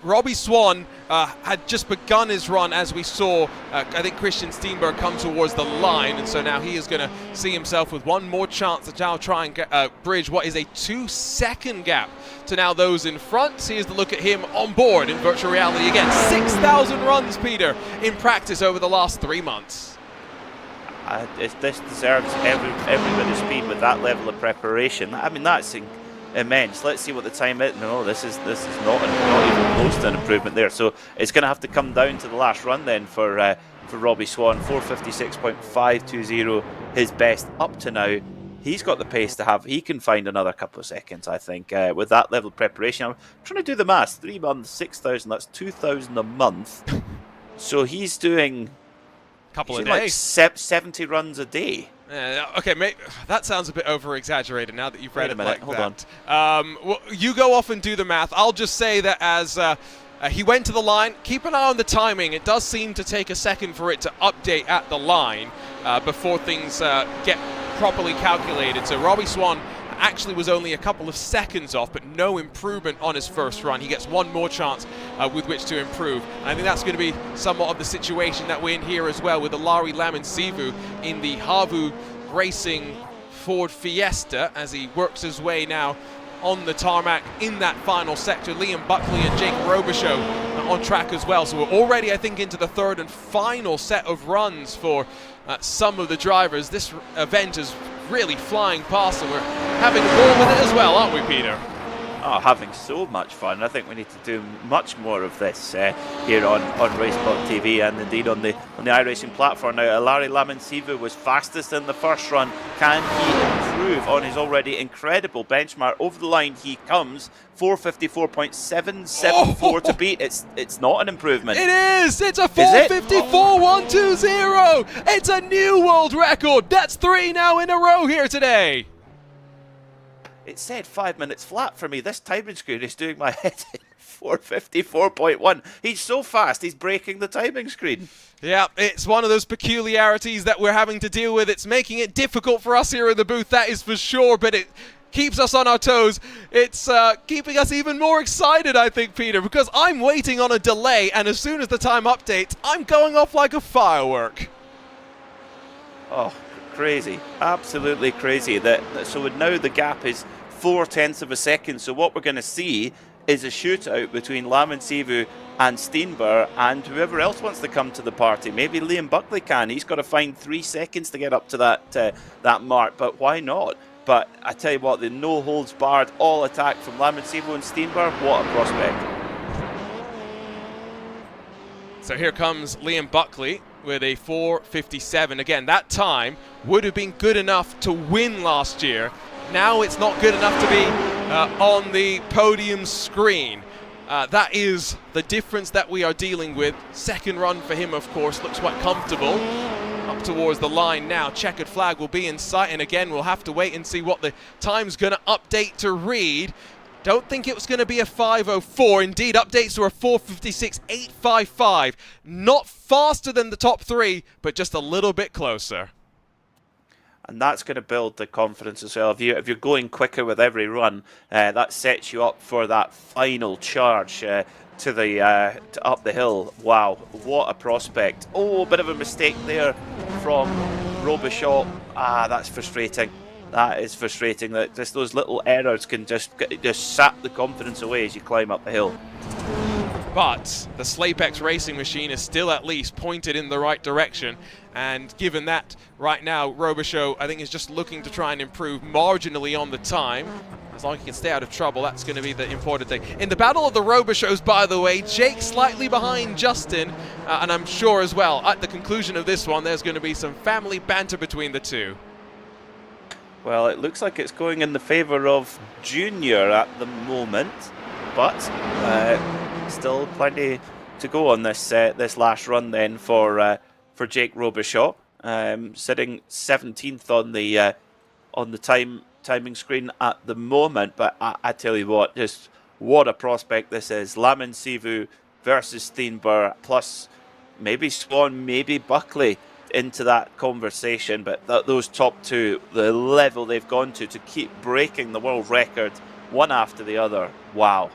Robbie Swan had just begun his run as we saw, I think Christian Steenberg come towards the line, and so now he is going to see himself with one more chance to now try and get, bridge what is a 2-second gap to now those in front. Here's the look at him on board in virtual reality again. 6,000 runs, Peter, in practice over the last 3 months. This deserves every bit of speed with that level of preparation. I mean, that's immense. Let's see what the time is. No, this is not even close to an improvement there. So it's going to have to come down to the last run then for Robbie Swan. 4:56.520, his best up to now. He's got the pace to have. He can find another couple of seconds, I think, with that level of preparation. I'm trying to do the maths. 3 months, 6,000. That's 2,000 a month. So he's doing Couple of like days. 70 runs a day. Okay, that sounds a bit over-exaggerated now that you've read it like hold that. Well, you go off and do the math. I'll just say that as he went to the line, keep an eye on the timing. It does seem to take a second for it to update at the line before things get properly calculated. So Robbie Swan actually was only a couple of seconds off, but no improvement on his first run. He gets one more chance with which to improve. And I think that's going to be somewhat of the situation that we're in here as well, with Alari Lamansivu in the Havu Racing Ford Fiesta as he works his way now on the tarmac in that final sector. Liam Buckley and Jake Robichaux on track as well. So we're already, I think, into the third and final set of runs for some of the drivers. This event is really flying past, and we're having a ball with it as well, aren't we, Peter? Oh, having so much fun. I think we need to do much more of this here on RaceSpotTV and indeed on the iRacing platform. Now, Alari Lamansivu was fastest in the first run. Can he improve on his already incredible benchmark? Over the line he comes, 454.774 to beat. It's not an improvement. It is! It's a 454.120! It's a new world record! That's 3 now in a row here today! It said 5 minutes flat for me. This timing screen is doing my head in. 454.1. He's so fast, he's breaking the timing screen. Yeah, it's one of those peculiarities that we're having to deal with. It's making it difficult for us here in the booth, that is for sure, but it keeps us on our toes. It's keeping us even more excited, I think, Peter, because I'm waiting on a delay, and as soon as the time updates, I'm going off like a firework. Oh, crazy. Absolutely crazy. So now the gap is 0.4 of a second. So what we're going to see is a shootout between Lamansivu and Steenber and whoever else wants to come to the party. Maybe Liam Buckley can. He's got to find 3 seconds to get up to that mark, but why not? But I tell you what, the no-holds-barred all-attack from Lamansivu and Steenber, what a prospect. So here comes Liam Buckley with a 4:57. Again, that time would have been good enough to win last year. Now it's not good enough to be on the podium screen. That is the difference that we are dealing with. Second run for him, of course, looks quite comfortable. Up towards the line now. Checkered flag will be in sight, and again, we'll have to wait and see what the time's going to update to read. Don't think it was going to be a 5:04. Indeed, updates to a 4:56.855. Not faster than the top 3, but just a little bit closer. And that's going to build the confidence as well. If you're going quicker with every run, that sets you up for that final charge to up the hill. Wow, what a prospect! Oh, a bit of a mistake there from Robichaux. That's frustrating. That is frustrating. That just those little errors can just sap the confidence away as you climb up the hill. But the Slapex racing machine is still at least pointed in the right direction, and given that right now Robichaux, I think, is just looking to try and improve marginally on the time. As long as he can stay out of trouble, that's going to be the important thing. In the battle of the Robichauxs, by the way, Jake slightly behind Justin, and I'm sure as well at the conclusion of this one there's going to be some family banter between the two. Well, it looks like it's going in the favour of Junior at the moment, but still plenty to go on this this last run then for Jake Robichaux, sitting 17th on the timing screen at the moment. But I tell you what, just what a prospect this is. Lamansivu versus Steenber, plus maybe Swan, maybe Buckley into that conversation. But those top two, the level they've gone to keep breaking the world record one after the other. Wow.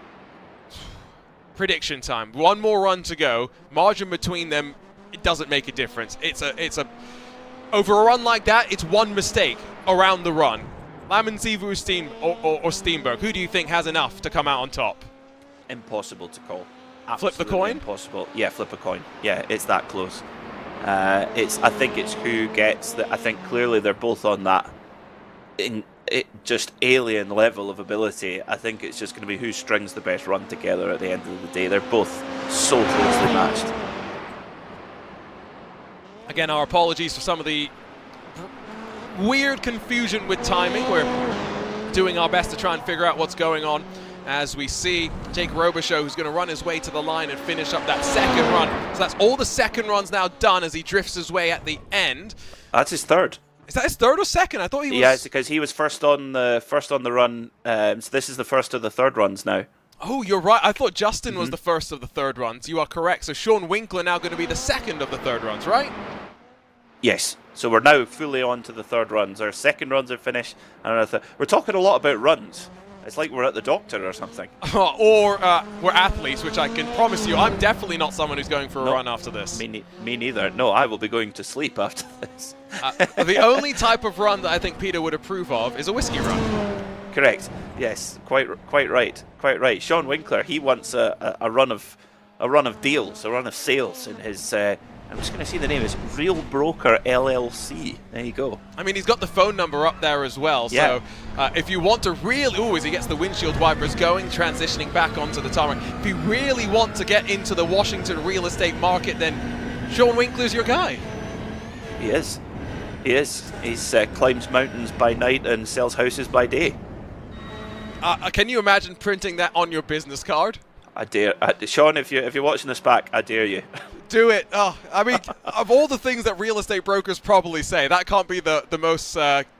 Prediction time. One more run to go. Margin between them, it doesn't make a difference. It's a over a run like that, it's one mistake around the run. Lamansivu or Steenberg, who do you think has enough to come out on top? Impossible to call. Flip the coin? Impossible. Yeah, flip a coin. Yeah, it's that close. I think it's who gets the. I think clearly they're both on that just alien level of ability. I think it's just going to be who strings the best run together at the end of the day. They're both so closely matched. Again, our apologies for some of the weird confusion with timing. We're doing our best to try and figure out what's going on as we see Jake Robichaux, who's going to run his way to the line and finish up that second run. So that's all the second runs now done as he drifts his way at the end. That's his third. Is that his third or second? I thought he was... Yeah, it's because he was first on the run. So this is the first of the third runs now. Oh, you're right. I thought Justin was the first of the third runs. You are correct. So Sean Winkler now going to be the second of the third runs, right? Yes. So we're now fully on to the third runs. Our second runs are finished, and we're talking a lot about runs. It's like we're at the doctor or something. Or we're athletes, which I can promise you, I'm definitely not someone who's going for a run after this. Me neither. No, I will be going to sleep after this. The only type of run that I think Peter would approve of is a whiskey run. Correct. Yes, quite right. Sean Winkler, he wants a run of deals, a run of sales in his. I'm just going to see the name. It's Real Broker LLC. There you go. I mean, he's got the phone number up there as well. Yeah. So if you want to really, as he gets the windshield wipers going, transitioning back onto the tarmac, if you really want to get into the Washington real estate market, then Sean Winkler's your guy. He is. He's climbs mountains by night and sells houses by day. Can you imagine printing that on your business card? I dare. Sean, if you're watching this back, I dare you. Do it. Oh, I mean, of all the things that real estate brokers probably say, that can't be the most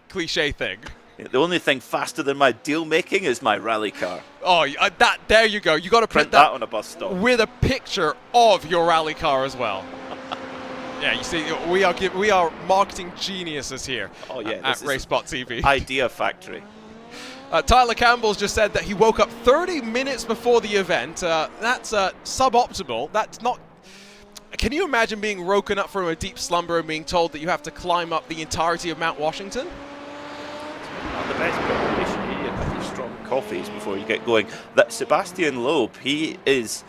cliche thing. The only thing faster than my deal making is my rally car. Oh, there you go. You got to print that on a bus stop with a picture of your rally car as well. Yeah, you see, we are marketing geniuses here. Oh yeah, at RaceSpotTV. Idea factory. Tyler Campbell's just said that he woke up 30 minutes before the event. That's suboptimal. That's not. Can you imagine being woken up from a deep slumber and being told that you have to climb up the entirety of Mount Washington? Not the best preparation. You need a couple of strong coffees before you get going. That Sebastian Loeb, he is,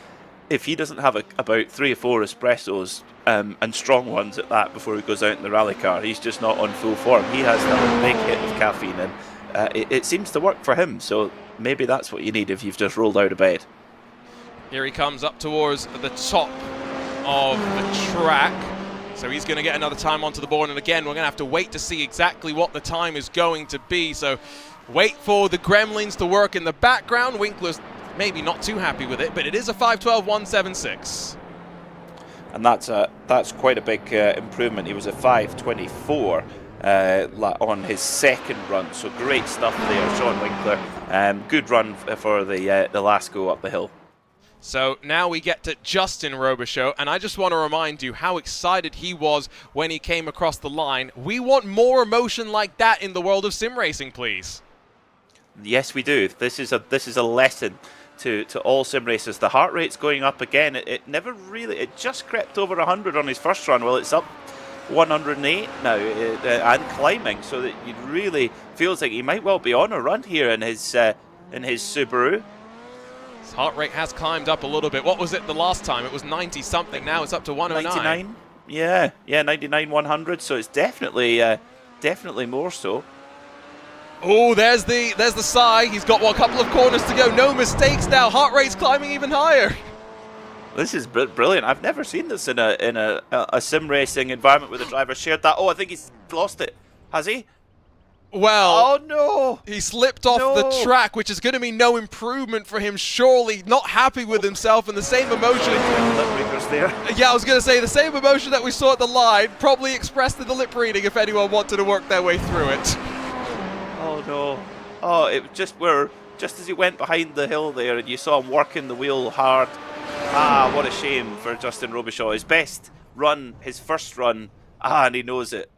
if he doesn't have about 3 or 4 espressos and strong ones at that before he goes out in the rally car, he's just not on full form. He has that big hit of caffeine, and it seems to work for him. So maybe that's what you need if you've just rolled out of bed. Here he comes up towards the top of the track. So he's going to get another time onto the board, and again, we're going to have to wait to see exactly what the time is going to be. So wait for the gremlins to work in the background. Winkler's maybe not too happy with it, but it is a 5:12.176. And that's quite a big improvement. He was a 5:24 on his second run, so great stuff there, Sean Winkler. Good run for the last go up the hill. So now we get to Justin Robichaux, and I just want to remind you how excited he was when he came across the line. We want more emotion like that in the world of sim racing, please. Yes, we do. This is a lesson to all sim racers. The heart rate's going up again. It never really, it just crept over 100 on his first run. Well, it's up 108 now and climbing, so that it really feels like he might well be on a run here in his Subaru. His heart rate has climbed up a little bit. What was it the last time? It was 90 something. Now it's up to 109. 99. Yeah, 99, 100. So it's definitely more so. Oh, there's the sigh. He's got a couple of corners to go. No mistakes now. Heart rate's climbing even higher. This is brilliant. I've never seen this in a sim racing environment where the driver shared that. Oh, I think he's lost it. Has he? Well, oh no! He slipped off the track, which is going to be no improvement for him, surely. Not happy with himself, and the same emotion. Lip readers there. Yeah, I was going to say, the same emotion that we saw at the line probably expressed in the lip reading if anyone wanted to work their way through it. Oh no. Oh, it just as he went behind the hill there, and you saw him working the wheel hard. Ah, what a shame for Justin Robichaux. His best run, his first run. And he knows it.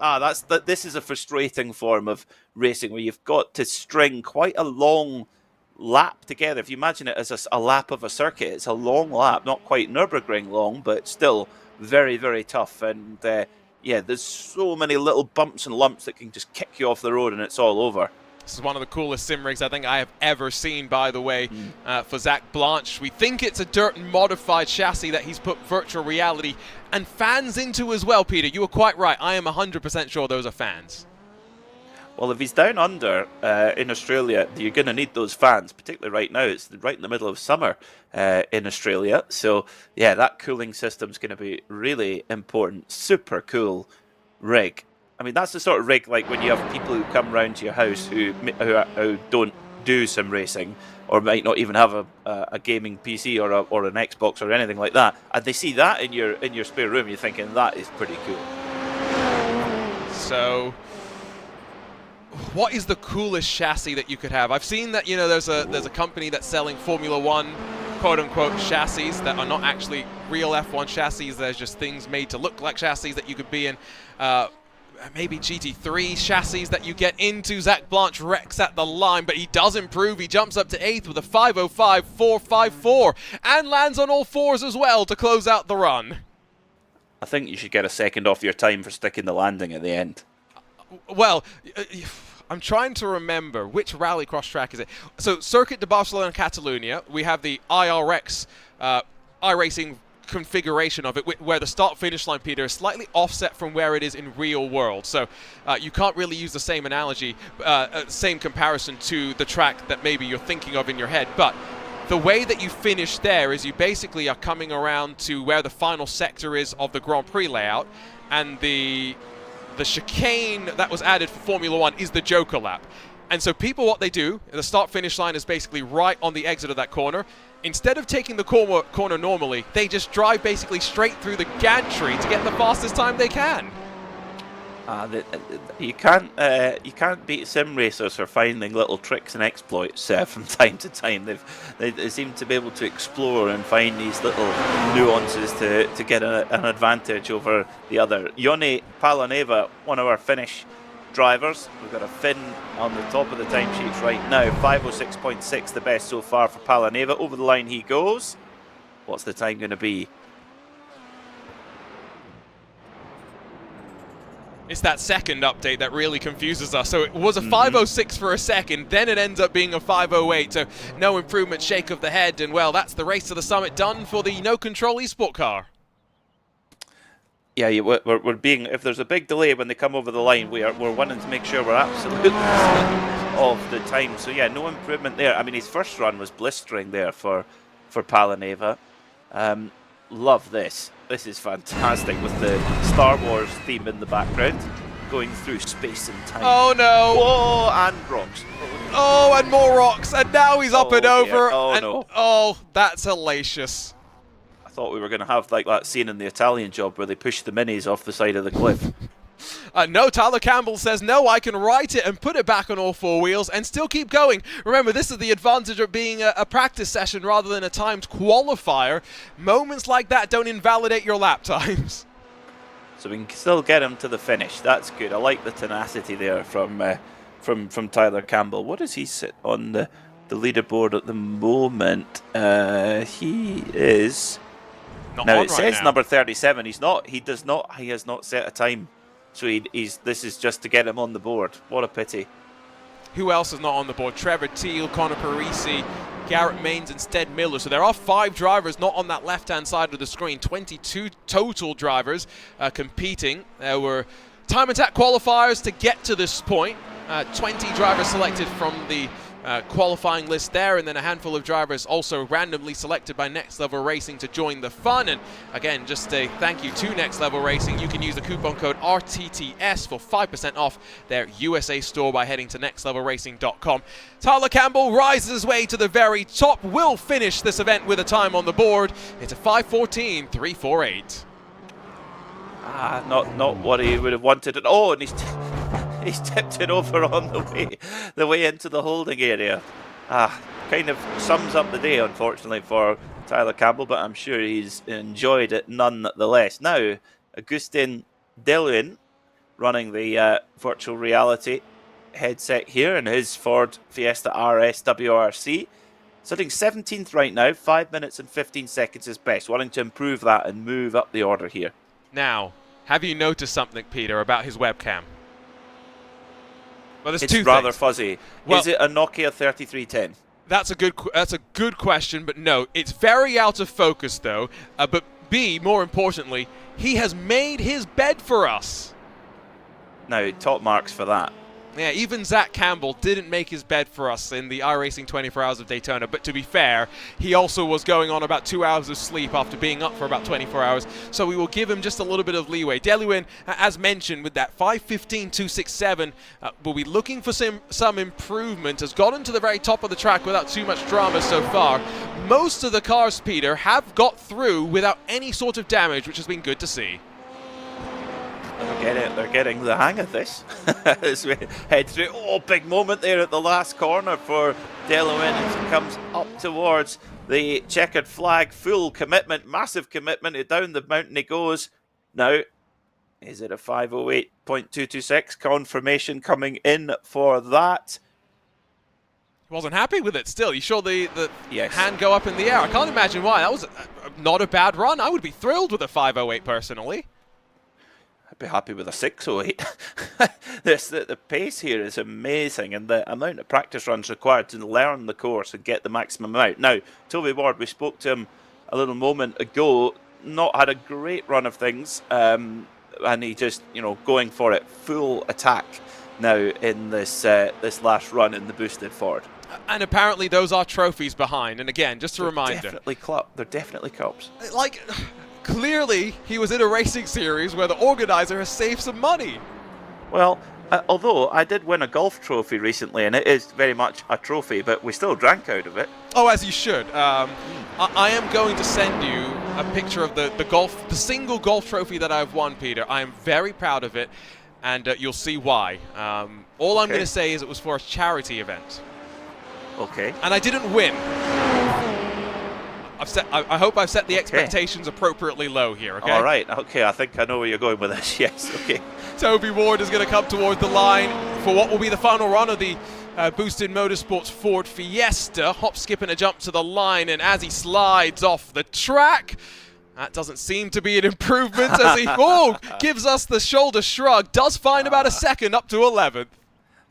This is a frustrating form of racing where you've got to string quite a long lap together. If you imagine it as a lap of a circuit, it's a long lap, not quite Nürburgring long, but still very, very tough. And yeah, there's so many little bumps and lumps that can just kick you off the road and it's all over. This is one of the coolest sim rigs I think I have ever seen, by the way, for Zach Blanche. We think it's a dirt modified chassis that he's put virtual reality and fans into as well, Peter. You were quite right. I am 100% sure those are fans. Well, if he's down under in Australia, you're going to need those fans, particularly right now. It's right in the middle of summer in Australia. So, yeah, that cooling system's going to be really important. Super cool rig. I mean, that's the sort of rig like when you have people who come round to your house who don't do sim racing or might not even have a gaming PC or an Xbox or anything like that, and they see that in your spare room, you're thinking that is pretty cool. So, what is the coolest chassis that you could have? I've seen that there's a company that's selling Formula One quote-unquote chassis that are not actually real F1 chassis. There's just things made to look like chassis that you could be in. maybe GT3 chassis that you get into. Zach Blanche wrecks at the line, but he does improve. He jumps up to 8th with a 5:05.454 and lands on all fours as well to close out the run. I think you should get a second off your time for sticking the landing at the end. Well, I'm trying to remember which rallycross track is it. So Circuit de Barcelona Catalunya, we have the IRX iRacing configuration of it, where the start-finish line, Peter, is slightly offset from where it is in real world. So you can't really use the same analogy, same comparison to the track that maybe you're thinking of in your head. But the way that you finish there is you basically are coming around to where the final sector is of the Grand Prix layout, and the chicane that was added for Formula 1 is the Joker lap. And so people, what they do, the start-finish line is basically right on the exit of that corner. Instead of taking the corner normally, they just drive basically straight through the gantry to get the fastest time they can. You can't beat sim racers for finding little tricks and exploits from time to time. They seem to be able to explore and find these little nuances to get an advantage over the other. Yoni Palaneva, one of our Finnish drivers. We've got a Finn on the top of the timesheets right now. 5:06.6, the best so far for Palaneva. Over the line he goes. What's the time going to be? It's that second update that really confuses us. So it was a 5:06 for a second, then it ends up being a 5:08. So no improvement, shake of the head, and well, that's the race to the summit done for the no control esport car. Yeah, we're being, if there's a big delay when they come over the line, we're wanting to make sure we're absolutely of the time. So yeah, no improvement there. I mean, his first run was blistering there for Palaneva. Love this. This is fantastic with the Star Wars theme in the background, going through space and time. Oh no! Whoa, and rocks. Oh, and more rocks, and now he's up and dear. over. Oh and, no! Oh, that's hellacious. I thought we were going to have like that scene in the Italian Job where they push the minis off the side of the cliff. No, Tyler Campbell says, no, I can right it and put it back on all four wheels and still keep going. Remember, this is the advantage of being a practice session rather than a timed qualifier. Moments like that don't invalidate your lap times. So we can still get him to the finish. That's good. I like the tenacity there from Tyler Campbell. What does he sit on the leaderboard at the moment? He is... Not now on it right says now. number 37. He has not set a time. So this is just to get him on the board. What a pity. Who else is not on the board? Trevor Teal, Connor Parisi, Garrett Maines and Stead Miller. So there are 5 drivers not on that left-hand side of the screen. 22 total drivers competing. There were time attack qualifiers to get to this point. 20 drivers selected from the qualifying list there, and then a handful of drivers also randomly selected by Next Level Racing to join the fun. And again, just a thank you to Next Level Racing. You can use the coupon code RTTS for 5% off their USA store by heading to nextlevelracing.com. Tyler Campbell rises his way to the very top, will finish this event with a time on the board. It's a 5:14.348. Not what he would have wanted. Oh, and he's tipped it over on the way into the holding area. Kind of sums up the day, unfortunately, for Tyler Campbell, but I'm sure he's enjoyed it nonetheless. Now, Augustin Deluin running the virtual reality headset here in his Ford Fiesta RS WRC. Sitting 17th right now, 5 minutes and 15 seconds is best. Wanting to improve that and move up the order here. Now, have you noticed something, Peter, about his webcam? Well, there's It's two rather things. fuzzy. Well, is it a Nokia 3310? That's a good question, but no, it's very out of focus though. But B, more importantly, he has made his bed for us. Now, top marks for that. Yeah, even Zach Campbell didn't make his bed for us in the iRacing 24 Hours of Daytona, but to be fair, he also was going on about 2 hours of sleep after being up for about 24 hours, so we will give him just a little bit of leeway. Deluin, as mentioned, with that 5:15.267, will be looking for some improvement, has gotten to the very top of the track without too much drama so far. Most of the cars, Peter, have got through without any sort of damage, which has been good to see. They're getting the hang of this as we head through. Oh, big moment there at the last corner for Deluin as he comes up towards the checkered flag. Full commitment, massive commitment. Down the mountain he goes. Now, Is it a 5:08.226? Confirmation coming in for that. He wasn't happy with it still. You saw the Yes. hand go up in the air. I can't imagine why. That was not a bad run. I would be thrilled with a 5:08 personally. I'd be happy with a 6:08. The pace here is amazing, and the amount of practice runs required to learn the course and get the maximum out. Now, Toby Ward, we spoke to him a little moment ago, not had a great run of things, and he just, going for it, full attack now in this last run in the boosted Ford. And apparently those are trophies behind. And again, just a reminder. They're definitely cups. Like, clearly he was in a racing series where the organizer has saved some money. Well, although I did win a golf trophy recently, and it is very much a trophy, but we still drank out of it. Oh, as you should. I am going to send you a picture of the single golf trophy that I've won, Peter. I am very proud of it, and you'll see why. All I'm going to say is it was for a charity event. Okay. And I didn't win. I hope I've set the expectations appropriately low here, okay? All right, okay, I think I know where you're going with this, yes, okay. Toby Ward is going to come towards the line for what will be the final run of the Boosted Motorsports Ford Fiesta. Hop, skip, and a jump to the line, and as he slides off the track, that doesn't seem to be an improvement as he gives us the shoulder shrug, does find about a second up to 11th.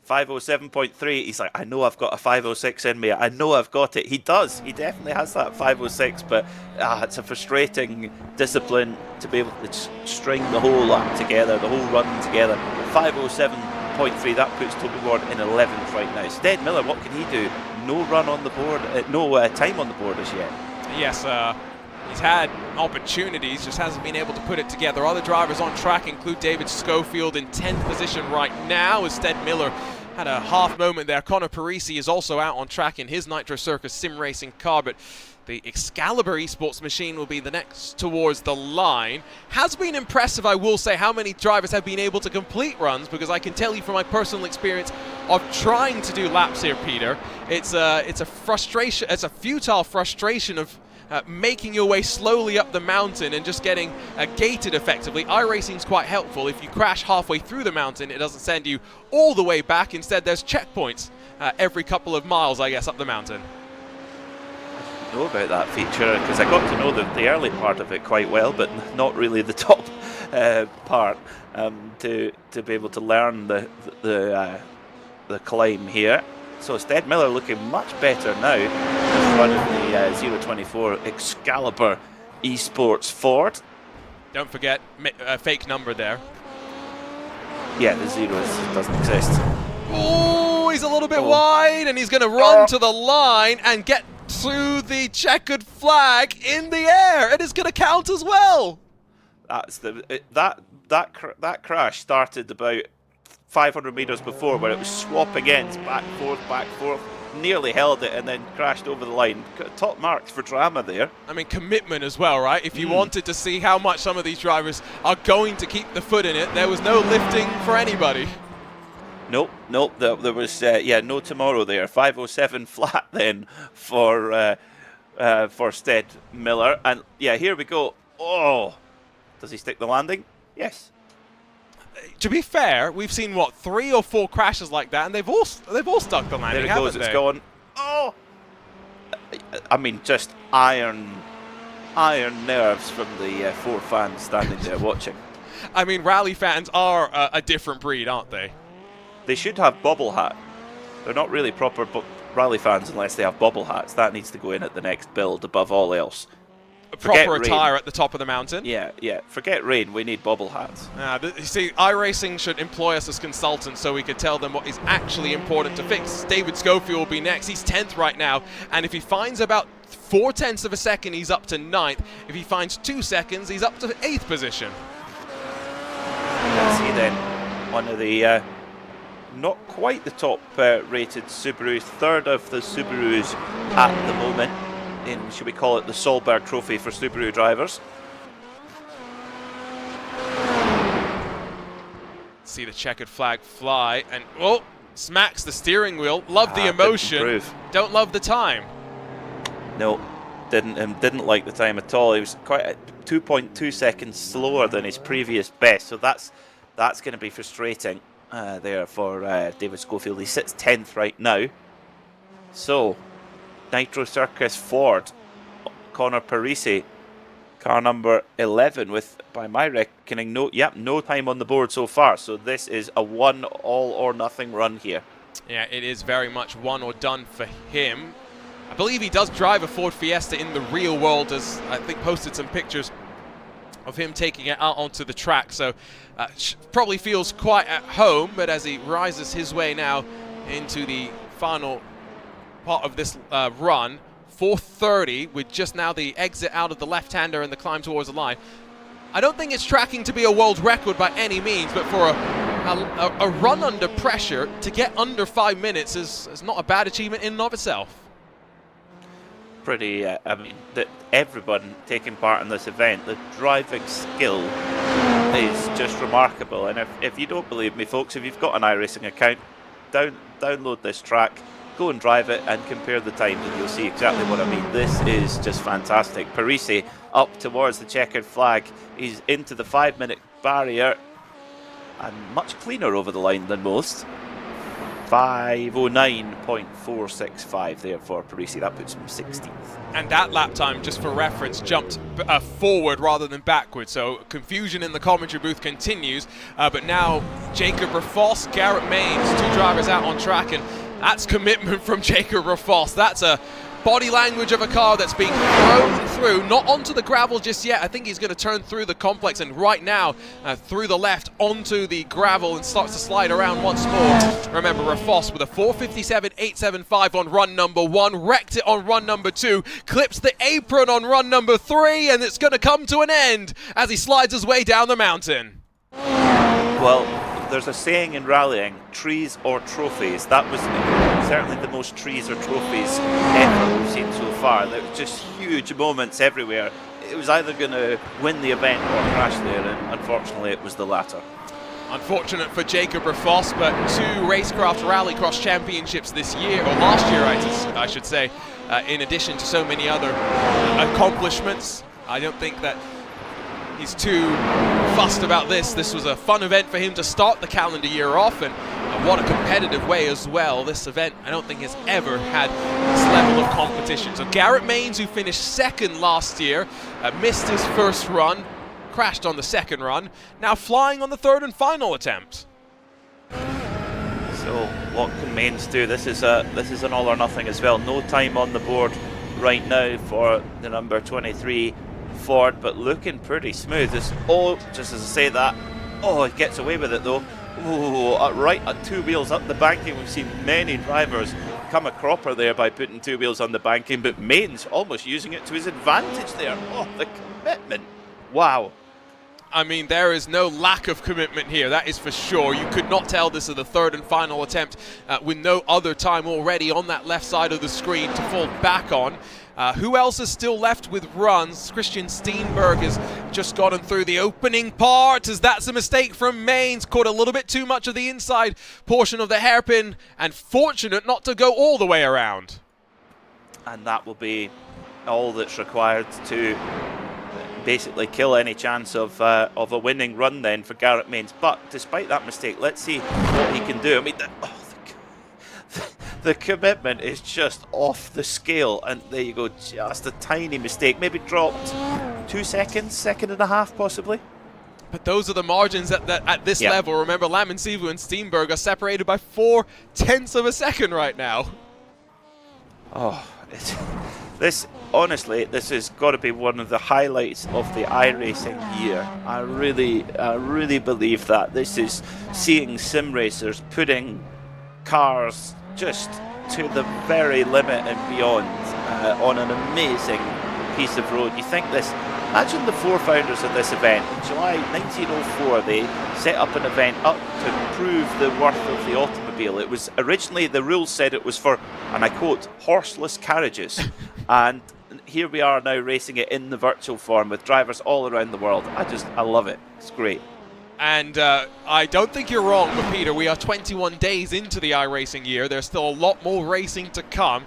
5:07.3, he's like, I know I've got a 5:06 in me, I know I've got it. He does, he definitely has that 5:06, but it's a frustrating discipline to be able to string the whole lap together, the whole run together. 5:07.3, that puts Toby Ward in 11th right now. Stead Miller, what can he do? No run on the board, no time on the board as yet. Yes, he's had opportunities, just hasn't been able to put it together. Other drivers on track include David Schofield in 10th position right now, as Stead Miller had a half moment there. Connor Parisi is also out on track in his Nitro Circus sim racing car, but the Excalibur Esports machine will be the next towards the line. Has been impressive, I will say, how many drivers have been able to complete runs, because I can tell you from my personal experience of trying to do laps here, Peter, it's a frustration, it's a futile frustration of making your way slowly up the mountain and just getting gated effectively. iRacing's quite helpful. If you crash halfway through the mountain, it doesn't send you all the way back. Instead, there's checkpoints every couple of miles, I guess, up the mountain. I didn't know about that feature, because I got to know the early part of it quite well, but not really the top part, to be able to learn the climb here. So Stead Miller looking much better now in front of the 024 Excalibur Esports Ford. Don't forget, fake number there. Yeah, the zeros doesn't exist. Oh, he's a little bit wide, and he's going to run to the line and get to the checkered flag in the air. It is going to count as well. That's that crash started about 500 metres before, where it was swapping ends, back, forth, nearly held it and then crashed over the line. Top marks for drama there. I mean, commitment as well, right? If you wanted to see how much some of these drivers are going to keep the foot in it, there was no lifting for anybody. Nope, there was, no tomorrow there. 5:07 flat then for Stead Miller. And yeah, here we go. Oh, does he stick the landing? Yes. To be fair, we've seen, 3 or 4 crashes like that, and they've all stuck the landing, there it goes, it's gone. Oh! I mean, just iron nerves from the 4 fans standing there watching. I mean, rally fans are a different breed, aren't they? They should have bobble hat. They're not really proper rally fans unless they have bobble hats. That needs to go in at the next build above all else. Proper attire at the top of the mountain. Yeah. Forget rain. We need bobble hats. You see, iRacing should employ us as consultants so we could tell them what is actually important to fix. David Schofield will be next. He's 10th right now, and if he finds about 0.4 of a second, he's up to 9th. If he finds 2 seconds, he's up to 8th position. Let's see then. One of the not quite the top rated Subarus, 3rd of the Subarus at the moment. In, should we call it, the Solberg Trophy for Subaru drivers. See the checkered flag fly, and smacks the steering wheel. Love the emotion. Don't love the time. No, didn't like the time at all. He was quite 2.2 seconds slower than his previous best. So that's going to be frustrating there for David Schofield. He sits 10th right now. So Nitro Circus Ford, Connor Parisi, car number 11 with, by my reckoning, no time on the board so far. So this is a one all or nothing run here. Yeah, it is very much one or done for him. I believe he does drive a Ford Fiesta in the real world, as I think posted some pictures of him taking it out onto the track. So probably feels quite at home, but as he rises his way now into the final part of this run, 4:30 with just now the exit out of the left-hander and the climb towards the line. I don't think it's tracking to be a world record by any means, but for a run under pressure to get under 5 minutes is not a bad achievement in and of itself. Pretty, I mean, everyone taking part in this event, the driving skill is just remarkable. And if you don't believe me, folks, if you've got an iRacing account, download this track, go and drive it and compare the times and you'll see exactly what I mean. This is just fantastic. Parisi up towards the checkered flag. He's into the 5 minute barrier and much cleaner over the line than most. 5:09.465 there for Parisi. That puts him 16th. And that lap time, just for reference, jumped forward rather than backward. So confusion in the commentary booth continues. But now Jacob Rafoss, Garrett Maines, two drivers out on track, and that's commitment from Jacob Rafoss. That's a body language of a car that's being thrown through, not onto the gravel just yet. I think he's going to turn through the complex and right now through the left onto the gravel and starts to slide around once more. Remember, Rafoss with a 4:57.875 on run number 1, wrecked it on run number 2, clips the apron on run number 3, and it's going to come to an end as he slides his way down the mountain. Well, there's a saying in rallying, trees or trophies. That was certainly the most trees or trophies ever we've seen so far. There were just huge moments everywhere. It was either going to win the event or crash there, and unfortunately it was the latter. Unfortunate for Jacob Rafoss, but 2 Racecraft Rallycross championships this year, or last year I should say, in addition to so many other accomplishments. I don't think that he's too fussed about this. This was a fun event for him to start the calendar year off, and what a competitive way as well. This event, I don't think, has ever had this level of competition. So Garrett Maines, who finished 2nd last year, missed his first run, crashed on the 2nd run, now flying on the 3rd and final attempt. So what can Maines do? This is an all or nothing as well. No time on the board right now for the number 23 Ford, but looking pretty smooth. Just as I say that, he gets away with it though. Right at 2 wheels up the banking. We've seen many drivers come a cropper there by putting 2 wheels on the banking, but Maines almost using it to his advantage there. Oh, the commitment. Wow. I mean, there is no lack of commitment here, that is for sure. You could not tell this is the 3rd and final attempt with no other time already on that left side of the screen to fall back on. Who else is still left with runs? Christian Steenberg has just gotten through the opening part, as that's a mistake from Maines. Caught a little bit too much of the inside portion of the hairpin, and fortunate not to go all the way around. And that will be all that's required to basically kill any chance of a winning run then for Garrett Maines. But despite that mistake, let's see what he can do. I mean, the commitment is just off the scale, and there you go, just a tiny mistake, maybe dropped 2 seconds, 1.5 seconds possibly. But those are the margins at this level. Remember, Lamansivu and Steenberg are separated by 0.4 of a second right now. Oh, honestly, this has got to be one of the highlights of the iRacing year. I really believe that. This is seeing sim racers putting cars just to the very limit and beyond on an amazing piece of road. You think this, imagine the 4 founders of this event. In July 1904, they set up an event up to prove the worth of the automobile. It was originally, the rules said it was for, and I quote, horseless carriages. And here we are now racing it in the virtual form with drivers all around the world. I love it. It's great. And I don't think you're wrong, but Peter, we are 21 days into the iRacing year. There's still a lot more racing to come.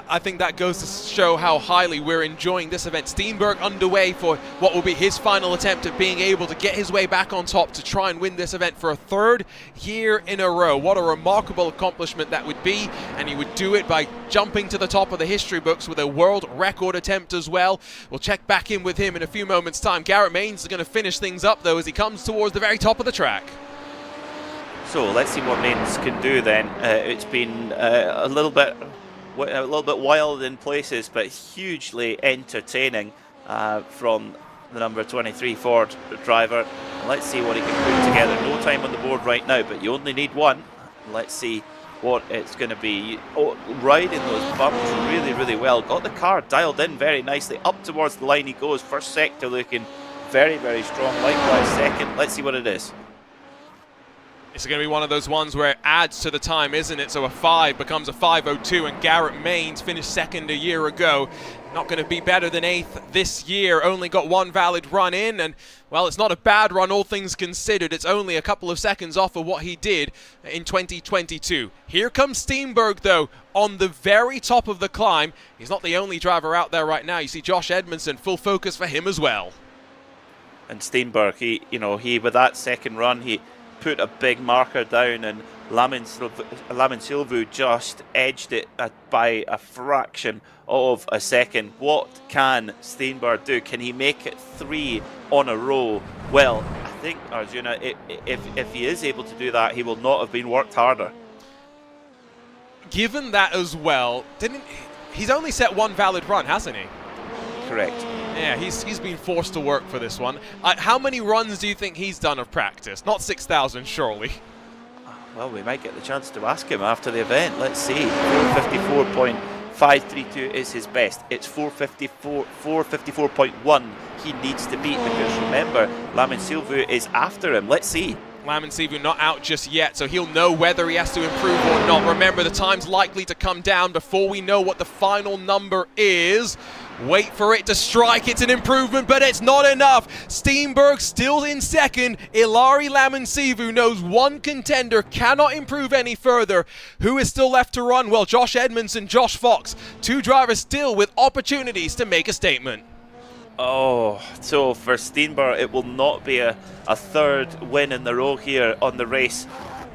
I think that goes to show how highly we're enjoying this event. Steenberg underway for what will be his final attempt at being able to get his way back on top to try and win this event for a third year in a row. What a remarkable accomplishment that would be, and he would do it by jumping to the top of the history books with a world record attempt as well. We'll check back in with him in a few moments' time. Garrett Maines is going to finish things up, though, as he comes towards the very top of the track. So let's see what Maines can do then. It's been a little bit wild in places, but hugely entertaining from the number 23 Ford driver. And let's see what he can put together. No time on the board right now, but you only need one. Let's see what it's going to be. Oh, riding those bumps really, really well. Got the car dialed in very nicely. Up towards the line he goes. First sector looking very, very strong. Likewise second. Let's see what it is. It's going to be one of those ones where it adds to the time, isn't it? So a 5 becomes a 5:02, and Garrett Maines finished second a year ago. Not going to be better than 8th this year. Only got one valid run in, and, well, it's not a bad run, all things considered. It's only a couple of seconds off of what he did in 2022. Here comes Steenberg, though, on the very top of the climb. He's not the only driver out there right now. You see Josh Edmondson, full focus for him as well. And Steenberg, he with that second run, he put a big marker down, and Lamin Silvu just edged it by a fraction of a second. What can Steenberg do? Can he make it 3 on a row? Well, I think, Arjuna, if he is able to do that, he will not have been worked harder. Given that as well, he's only set one valid run, hasn't he? Correct. Yeah, he's been forced to work for this one. How many runs do you think he's done of practice? Not 6,000, surely. Well, we might get the chance to ask him after the event. Let's see. 454.532 is his best. It's 454.1 he needs to beat, because remember, Lamin Silvu is after him. Let's see. Lamin Silvu not out just yet, so he'll know whether he has to improve or not. Remember, the time's likely to come down before we know what the final number is. Wait for it to strike. It's an improvement, but it's not enough. Steenberg still in second. Ilari Lamin-Sivu knows one contender cannot improve any further. Who is still left to run? Well, Josh Edmondson, Josh Fox. Two drivers still with opportunities to make a statement. Oh, so for Steenberg, it will not be a third win in the row here on the race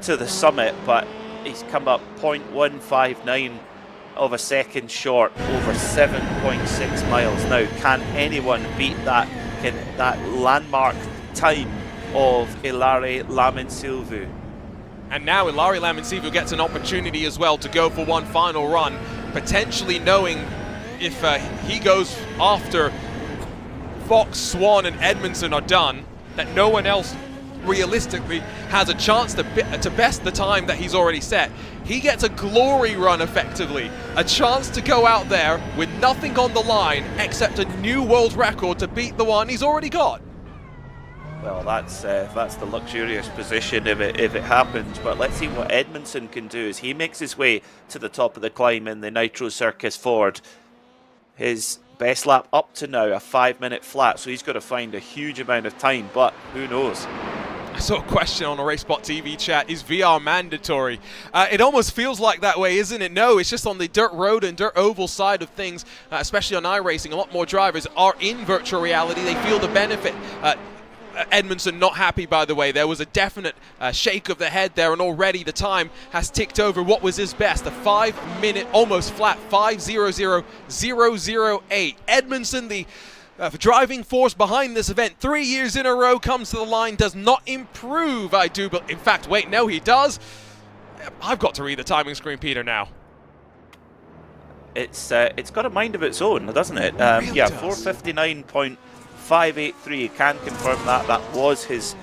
to the summit, but he's come up 0.159 of a second short over 7.6 miles. Now, can anyone beat that landmark time of Ilari Lamin-Silvu? And now Ilari Lamin-Sivu gets an opportunity as well to go for one final run, potentially knowing if he goes after Fox, Swan and Edmondson are done, that no one else realistically has a chance to best the time that he's already set. He gets a glory run effectively, a chance to go out there with nothing on the line except a new world record to beat the one he's already got. Well, that's the luxurious position if it happens, but let's see what Edmondson can do as he makes his way to the top of the climb in the Nitro Circus Ford. His best lap up to now, a 5-minute flat, so he's got to find a huge amount of time, but who knows? I saw a question on a RaceSpotTV chat, is VR mandatory? It almost feels like that way, isn't it? No, it's just on the dirt road and dirt oval side of things, especially on iRacing. A lot more drivers are in virtual reality. They feel the benefit. Edmondson not happy, by the way. There was a definite shake of the head there, and already the time has ticked over what was his best, a 5-minute, almost flat, 5:00.008. Edmondson, the driving force behind this event, 3 years in a row, comes to the line, does not improve, I do, but in fact, wait, no, he does. I've got to read the timing screen, Peter, now. It's got a mind of its own, doesn't it? Really yeah, does. 459.583, can confirm that. That was his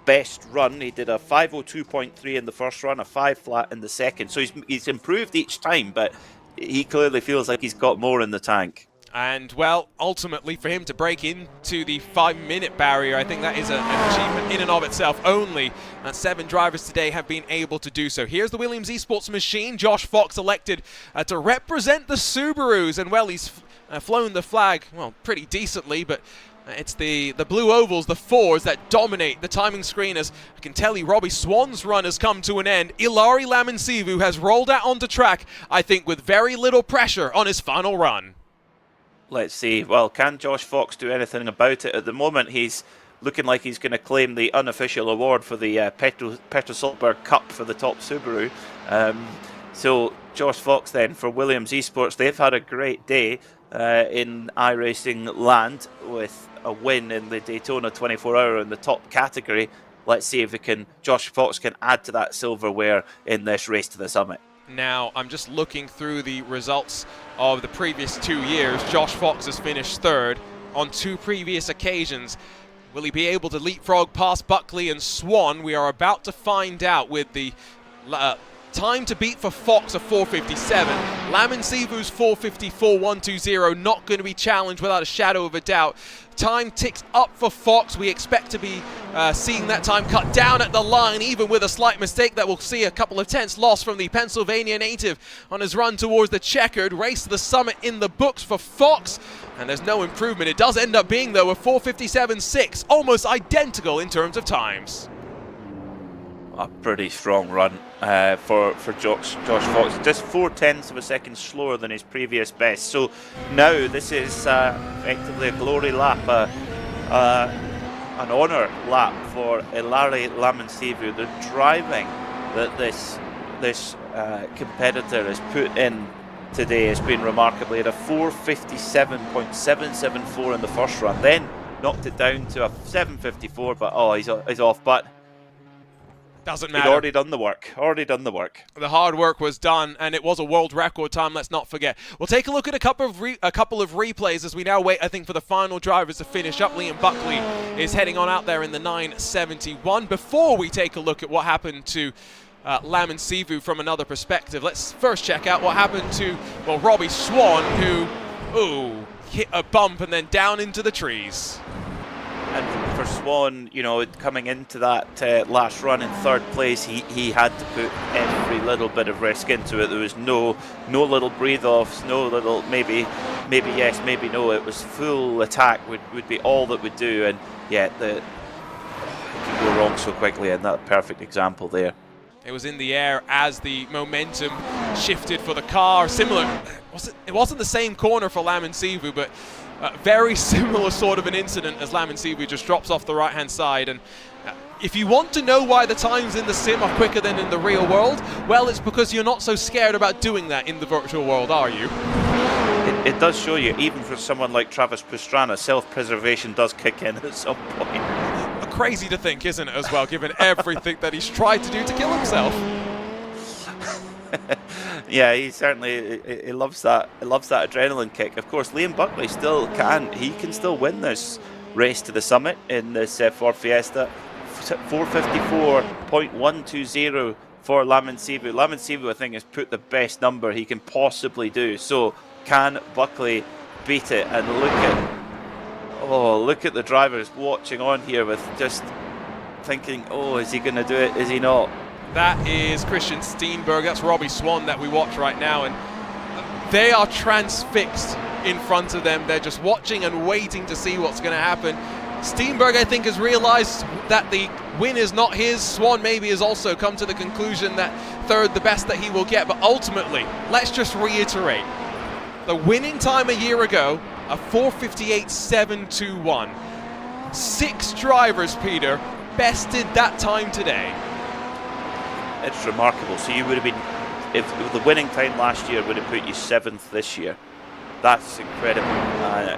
best run. He did a 5:02.3 in the first run, a 5 flat in the second. So he's improved each time, but he clearly feels like he's got more in the tank. And, well, ultimately, for him to break into the 5-minute barrier, I think that is an achievement in and of itself. Only 7 drivers today have been able to do so. Here's the Williams Esports machine. Josh Fox elected to represent the Subarus. And, well, he's flown the flag, well, pretty decently, but It's the blue ovals, the fours, that dominate the timing screen. As I can tell you, Robbie Swan's run has come to an end. Ilari Lamansivu has rolled out onto track, I think with very little pressure on his final run. Let's see. Well, can Josh Fox do anything about it? At the moment, he's looking like he's going to claim the unofficial award for the Petro Solberg Cup for the top Subaru. So Josh Fox then for Williams Esports, they've had a great day in iRacing land with a win in the Daytona 24-hour in the top category. Let's see if Josh Fox can add to that silverware in this race to the summit. Now, I'm just looking through the results of the previous 2 years. Josh Fox has finished third on 2 previous occasions. Will he be able to leapfrog past Buckley and Swan? We are about to find out with the time to beat for Fox of 4:57. Lamansivu's 4:54.120 not going to be challenged without a shadow of a doubt. Time ticks up for Fox. We expect to be seeing that time cut down at the line, even with a slight mistake that will see a couple of tenths lost from the Pennsylvania native on his run towards the checkered. Race to the summit in the books for Fox, and there's no improvement. It does end up being, though, a 4:57.6, almost identical in terms of times. A pretty strong run for Josh Fox, just 0.4 of a second slower than his previous best. So now this is effectively a glory lap, an honour lap for Ilari Lamansivu. The driving that this competitor has put in today has been remarkable. He had a 4:57.774 in the first run, then knocked it down to a 7:54, but he's off. But doesn't matter. He'd already done the work. The hard work was done, and it was a world record time, let's not forget. We'll take a look at a couple of replays as we now wait, I think, for the final drivers to finish up. Liam Buckley is heading on out there in the 971. Before we take a look at what happened to Lamansivu from another perspective, let's first check out what happened to, well, Robbie Swan, who, hit a bump and then down into the trees. And for Swan, coming into that last run in third place, he had to put every little bit of risk into it. There was no little breathe-offs, no little maybe yes, maybe no. It was full attack would be all that would do. And yeah, it could go wrong so quickly, and that perfect example there. It was in the air as the momentum shifted for the car. Similar, it wasn't the same corner for Lamansivu, but very similar sort of an incident as Lamansivu just drops off the right-hand side. And if you want to know why the times in the sim are quicker than in the real world, well, it's because you're not so scared about doing that in the virtual world, are you? It does show you, even for someone like Travis Pastrana, self-preservation does kick in at some point. Crazy to think, isn't it, as well, given everything that he's tried to do to kill himself. Yeah, he certainly he loves that adrenaline kick. Of course, Liam Buckley can still win this race to the summit in this Ford Fiesta. 4:54.120 for Lamansivu. Lamansivu, I think, has put the best number he can possibly do. So can Buckley beat it? And look at the drivers watching on here with just thinking, is he going to do it? Is he not? That is Christian Steenberg. That's Robbie Swan that we watch right now, and they are transfixed in front of them. They're just watching and waiting to see what's going to happen. Steenberg, I think, has realized that the win is not his. Swan maybe has also come to the conclusion that third, the best that he will get. But ultimately, let's just reiterate, the winning time a year ago, a 4:58.721. 6 drivers, Peter, bested that time today. It's remarkable. So you would have been, if the winning time last year would have put you 7th this year. That's incredible.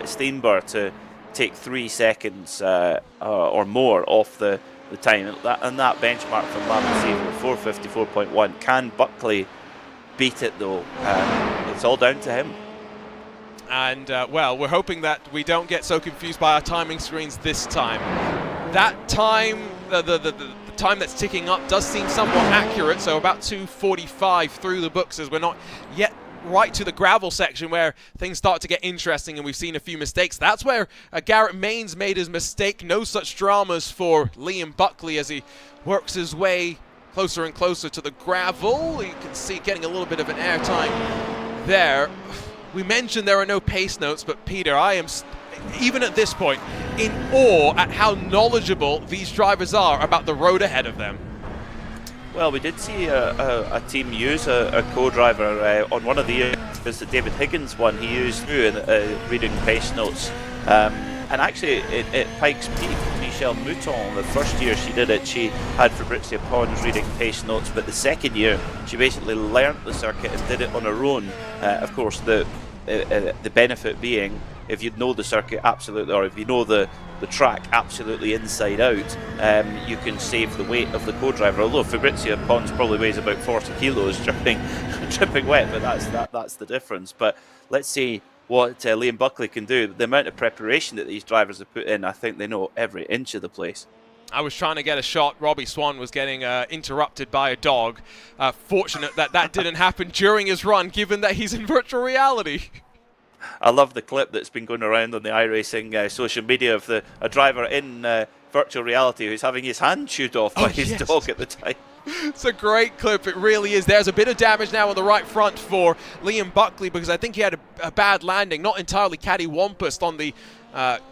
Steenberg to take 3 seconds or more off the time. And that benchmark from Lamansivu, 4:54.1. Can Buckley beat it, though? It's all down to him. And, well, we're hoping that we don't get so confused by our timing screens this time. That time, the time that's ticking up does seem somewhat accurate, so about 2:45 through the books, as we're not yet right to the gravel section where things start to get interesting and we've seen a few mistakes. That's where Garrett Maines made his mistake. No such dramas for Liam Buckley as he works his way closer and closer to the gravel. You can see getting a little bit of an airtime there. We mentioned there are no pace notes, but Peter, even at this point, in awe at how knowledgeable these drivers are about the road ahead of them. Well, we did see a team use a co-driver on one of the years. The David Higgins one he used through reading pace notes. And actually, at Pikes Peak, Michelle Mouton, the first year she did it, she had Fabrizia Pons reading pace notes, but the second year, she basically learnt the circuit and did it on her own. Of course, the benefit being, if you know the circuit absolutely, or if you know the track absolutely inside out, you can save the weight of the co-driver. Although Fabrizia Pons probably weighs about 40 kilos dripping wet, but that's the difference. But let's see what Liam Buckley can do. The amount of preparation that these drivers have put in, I think they know every inch of the place. I was trying to get a shot. Robbie Swan was getting interrupted by a dog. Fortunate that didn't happen during his run, given that he's in virtual reality. I love the clip that's been going around on the iRacing social media of a driver in virtual reality who's having his hand chewed off by his dog at the time. It's a great clip, it really is. There's a bit of damage now on the right front for Liam Buckley because I think he had a bad landing, not entirely cattywampus on the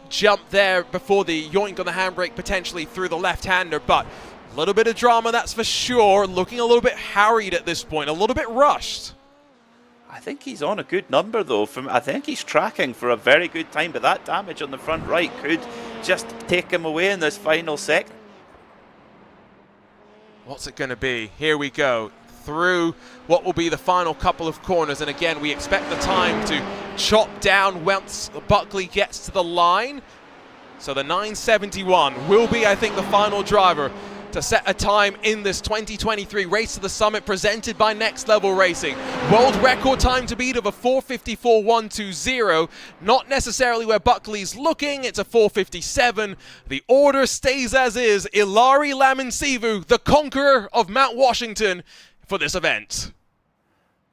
jump there before the yoink on the handbrake potentially through the left-hander, but a little bit of drama, that's for sure. Looking a little bit harried at this point, a little bit rushed. I think he's on a good number though. I think he's tracking for a very good time, but that damage on the front right could just take him away in this final second. What's it going to be? Here we go through what will be the final couple of corners, and again we expect the time to chop down once Buckley gets to the line. So the 971 will be, I think, the final driver to set a time in this 2023 Race to the Summit presented by Next Level Racing. World record time to beat of a 4:54.120. Not necessarily where Buckley's looking, it's a 4:57. The order stays as is. Ilari Laminsivu, the conqueror of Mount Washington for this event.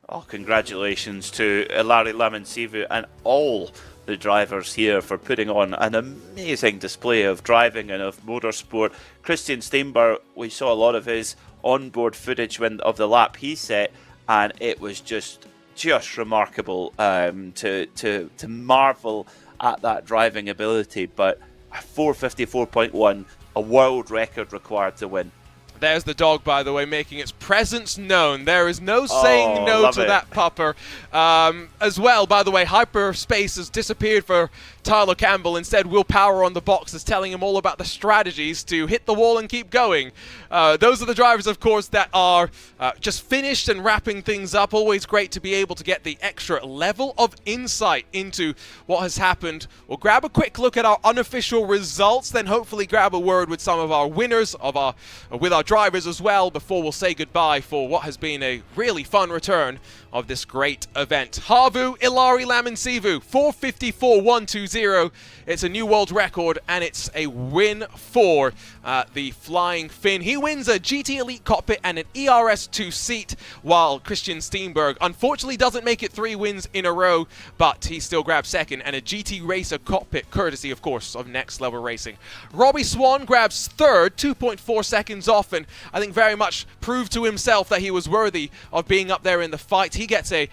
Oh, congratulations to Ilari Laminsivu and all the drivers here for putting on an amazing display of driving and of motorsport. Christian Steinberg, we saw a lot of his onboard footage of the lap he set, and it was just remarkable to marvel at that driving ability. But 4:54.1, a world record required to win. There's the dog, by the way, making its presence known. There is no saying no to that pupper. As well, by the way, hyperspace has disappeared for Tyler Campbell. Instead, Will Power on the box is telling him all about the strategies to hit the wall and keep going. Those are the drivers, of course, that are just finished and wrapping things up. Always great to be able to get the extra level of insight into what has happened. We'll grab a quick look at our unofficial results, then hopefully grab a word with some of our winners with our drivers as well before we'll say goodbye for what has been a really fun return of this great event. Havu Ilari Laminsivu, 4:54.120. It's a new world record, and it's a win for the Flying Finn. He wins a GT Elite cockpit and an ERS2 seat, while Christian Steinberg unfortunately doesn't make it 3 wins in a row, but he still grabs second, and a GT Racer cockpit, courtesy, of course, of Next Level Racing. Robbie Swan grabs third, 2.4 seconds off, and I think very much proved to himself that he was worthy of being up there in the fight. He gets a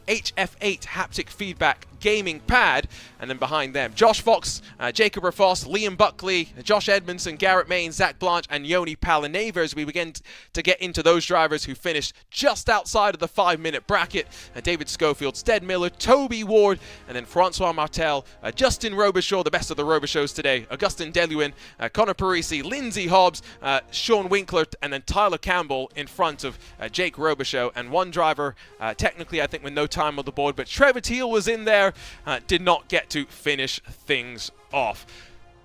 HF8 haptic feedback gaming pad, and then behind them, Josh Fox, Jacob Rafoss, Liam Buckley, Josh Edmondson, Garrett Main, Zach Blanche, and Yoni Palaneva as we begin to get into those drivers who finished just outside of the 5-minute bracket. David Schofield, Stead Miller, Toby Ward, and then Francois Martel, Justin Robichaud, the best of the Robachauds today, Augustin Deluin, Connor Parisi, Lindsay Hobbs, Sean Winkler, and then Tyler Campbell in front of Jake Robichaud, and one driver, technically I think with no time on the board, but Trevor Teal was in there, did not get to finish things off.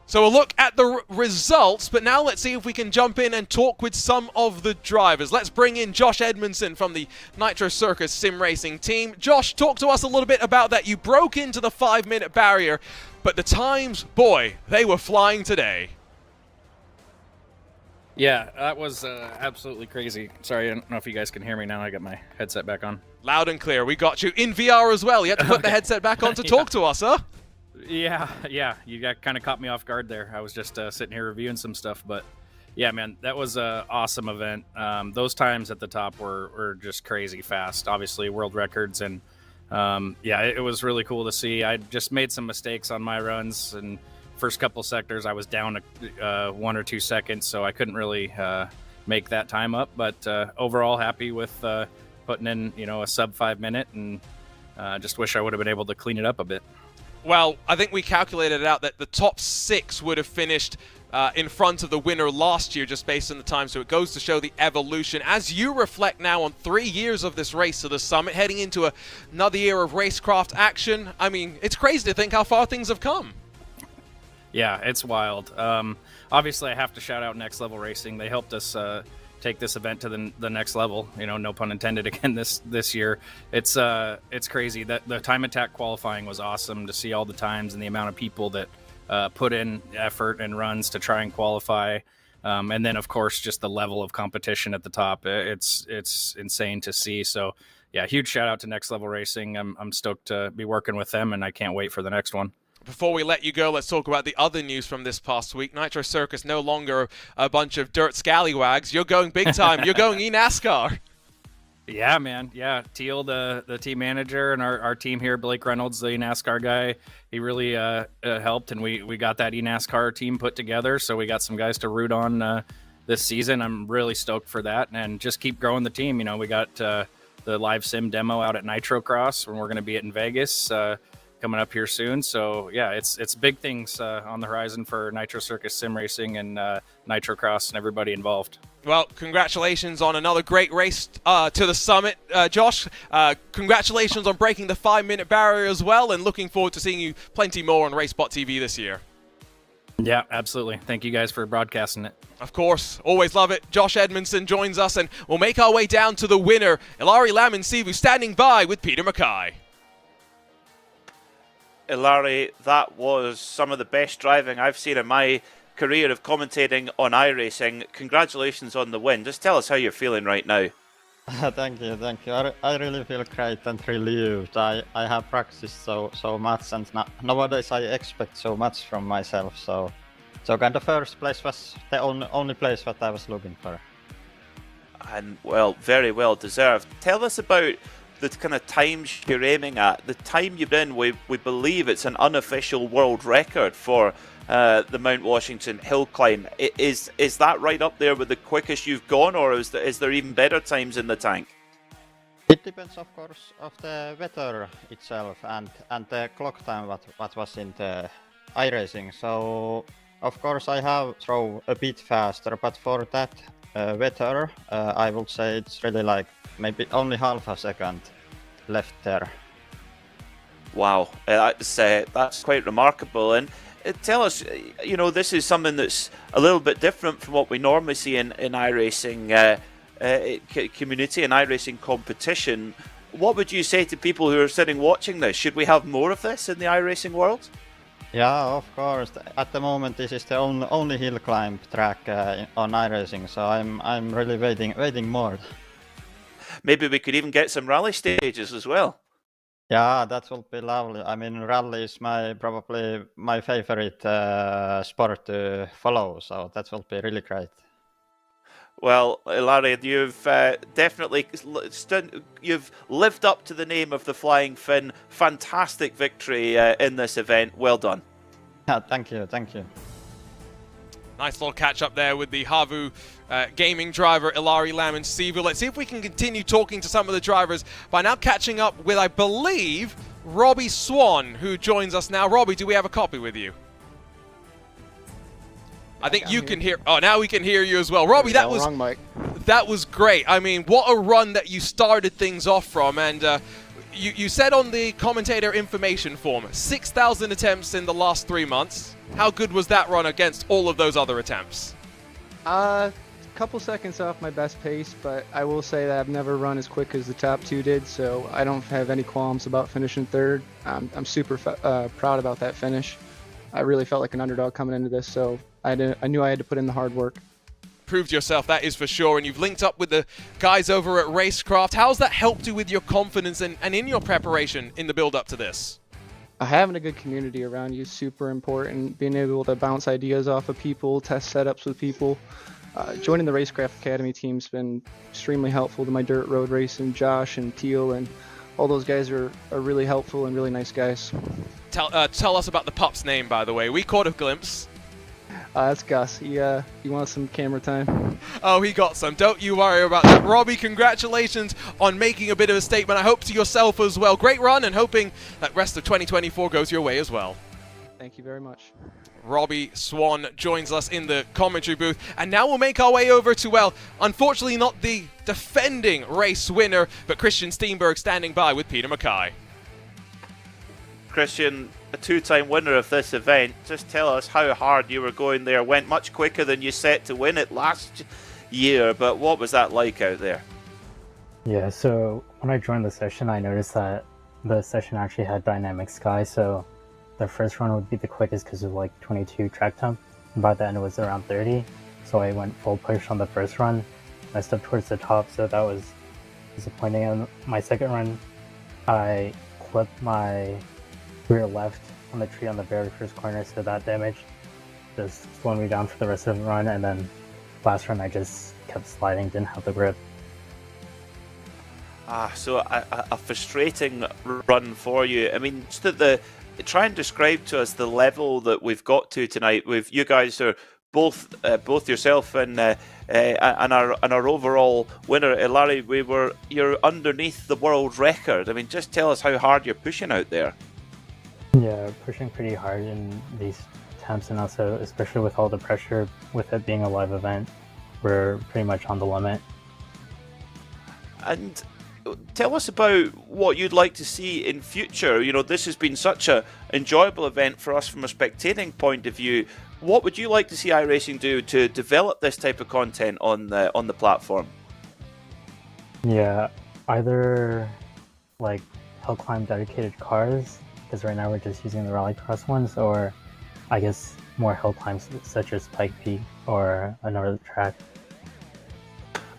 So a look at the results, but now let's see if we can jump in and talk with some of the drivers. Let's bring in Josh Edmondson from the Nitro Circus Sim Racing team. Josh, talk to us a little bit about that. You broke into the 5-minute barrier, but the times, boy, they were flying today. Yeah, that was absolutely crazy. Sorry, I don't know if you guys can hear me now. I got my headset back on. Loud and clear. We got you in VR as well. You had to put the headset back on to talk to us, huh? Yeah. You kind of caught me off guard there. I was just sitting here reviewing some stuff, but yeah, man, that was an awesome event. Those times at the top were just crazy fast. Obviously, world records, and yeah, it was really cool to see. I just made some mistakes on my runs, and first couple sectors I was down 1 or 2 seconds, so I couldn't really make that time up. But overall, happy with putting in a sub 5 minute, and just wish I would have been able to clean it up a bit. Well, I think we calculated out that the top 6 would have finished in front of the winner last year just based on the time, so it goes to show the evolution. As you reflect now on 3 years of this race to the summit, heading into another year of Racecraft action, I mean, it's crazy to think how far things have come. Yeah, it's wild. Obviously, I have to shout out Next Level Racing. They helped us take this event to the next level. No pun intended again this year. It's crazy. That the time attack qualifying was awesome to see all the times and the amount of people that put in effort and runs to try and qualify. And then, of course, just the level of competition at the top. It's insane to see. So, yeah, huge shout out to Next Level Racing. I'm stoked to be working with them, and I can't wait for the next one. Before we let you go, let's talk about the other news from this past week. Nitro Circus no longer a bunch of dirt scallywags. You're going big time. You're going eNASCAR. Yeah, man. Yeah, Teal, the team manager, and our team here, Blake Reynolds, the eNASCAR guy, he really helped, and we got that eNASCAR team put together, so we got some guys to root on this season. I'm really stoked for that, and just keep growing the team. We got the live sim demo out at Nitro Cross, when we're going to be in Vegas coming up here soon. So yeah, it's big things on the horizon for Nitro Circus Sim Racing and Nitro Cross and everybody involved. Well, congratulations on another great race to the summit, Josh. Congratulations on breaking the 5-minute barrier as well, and looking forward to seeing you plenty more on RaceSpotTV this year. Yeah, absolutely. Thank you guys for broadcasting it. Of course, always love it. Josh Edmondson joins us, and we'll make our way down to the winner, Ilari Laminsivu, standing by with Peter Mackay. Ilari, that was some of the best driving I've seen in my career of commentating on iRacing. Congratulations on the win. Just tell us how you're feeling right now. Thank you. I really feel great and relieved. I have practiced so much, and nowadays I expect so much from myself. So kind of first place was the only place that I was looking for. And well, very well deserved. Tell us about the kind of times you're aiming at. The time you've been, we believe it's an unofficial world record for the Mount Washington hill climb. Is that right up there with the quickest you've gone, or is there even better times in the tank? It depends, of course, of the weather itself and the clock time what was in the iRacing. So of course I have thrown a bit faster, but for that weather, I would say it's really like maybe only half a second left there. Wow, that's quite remarkable. And tell us, this is something that's a little bit different from what we normally see in iRacing community and iRacing competition. What would you say to people who are sitting watching this? Should we have more of this in the iRacing world? Yeah, of course. At the moment, this is the only hill climb track on iRacing, so I'm really waiting more. Maybe we could even get some rally stages as well. Yeah, that will be lovely. I mean, rally is probably my favorite sport to follow, so that will be really great. Well, Ilari, you've definitely you've lived up to the name of the Flying Finn. Fantastic victory in this event. Well done. Yeah, thank you. Nice little catch up there with the Havu gaming driver Ilari Laminsivu. Let's see if we can continue talking to some of the drivers by now catching up with, I believe, Robbie Swan, who joins us now. Robbie, do we have a copy with you? I think you can hear. Oh, now we can hear you as well. Robbie, that was great. I mean, what a run that you started things off from. And you said on the commentator information form, 6,000 attempts in the last 3 months. How good was that run against all of those other attempts? A couple seconds off my best pace, but I will say that I've never run as quick as the top two did, so I don't have any qualms about finishing third. I'm super proud about that finish. I really felt like an underdog coming into this, so I knew I had to put in the hard work. Proved yourself, that is for sure, and you've linked up with the guys over at Racecraft. How's that helped you with your confidence and in your preparation in the build-up to this? Having a good community around you is super important. Being able to bounce ideas off of people, test setups with people. Joining the Racecraft Academy team's been extremely helpful to my dirt road racing. Josh and Teal and all those guys are really helpful and really nice guys. Tell us about the pup's name, by the way. We caught a glimpse. That's Gus. He wants some camera time. Oh, he got some. Don't you worry about that. Robbie, congratulations on making a bit of a statement. I hope to yourself as well. Great run, and hoping that rest of 2024 goes your way as well. Thank you very much. Robbie Swan joins us in the commentary booth, and now we'll make our way over to, well, unfortunately not the defending race winner, but Christian Steenberg standing by with Peter Mackay. Christian, a two-time winner of this event, just tell us how hard you were going there. Went much quicker than you set to win it last year, but what was that like out there? Yeah, so when I joined the session, I noticed that the session actually had dynamic sky, so the first run would be the quickest because of like 22 track temp. By the end it was around 30, so I went full push on the first run. I stepped towards the top, so that was disappointing. On my second run, I clipped my rear left on the tree on the very first corner, so that damage just slowed me down for the rest of the run, and then last run I just kept sliding, didn't have the grip. So a frustrating run for you. I mean, just try and describe to us the level that we've got to tonight. With you guys are both yourself and our overall winner, Larry. You're underneath the world record. I mean, just tell us how hard you're pushing out there. Yeah, pushing pretty hard in these temps, and also especially with all the pressure with it being a live event, we're pretty much on the limit. And tell us about what you'd like to see in future. You know, this has been such a enjoyable event for us from a spectating point of view. What would you like to see iRacing do to develop this type of content on the platform? Yeah, either like hill climb dedicated cars, because right now we're just using the rallycross ones, or I guess more hill climbs such as Pike Peak or another track.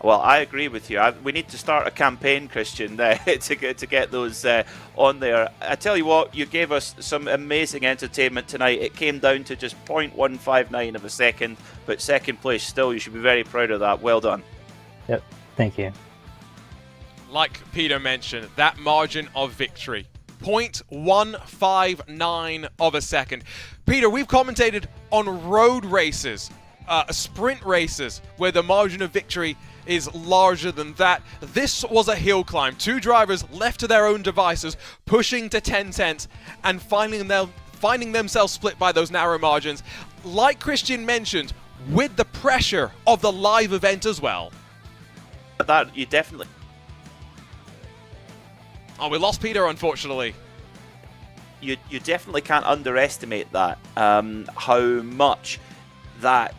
Well, I agree with you. We need to start a campaign, Christian, to get those on there. I tell you what, you gave us some amazing entertainment tonight. It came down to just 0.159 of a second, but second place still. You should be very proud of that. Well done. Yep, thank you. Like Peter mentioned, that margin of victory, 0.159 of a second. Peter, we've commentated on road races, sprint races, where the margin of victory is larger than that. This was a hill climb. Two drivers left to their own devices, pushing to 10/10 and finding themselves split by those narrow margins. Like Christian mentioned, with the pressure of the live event as well. That you definitely... Oh, we lost Peter, unfortunately. You definitely can't underestimate that, how much that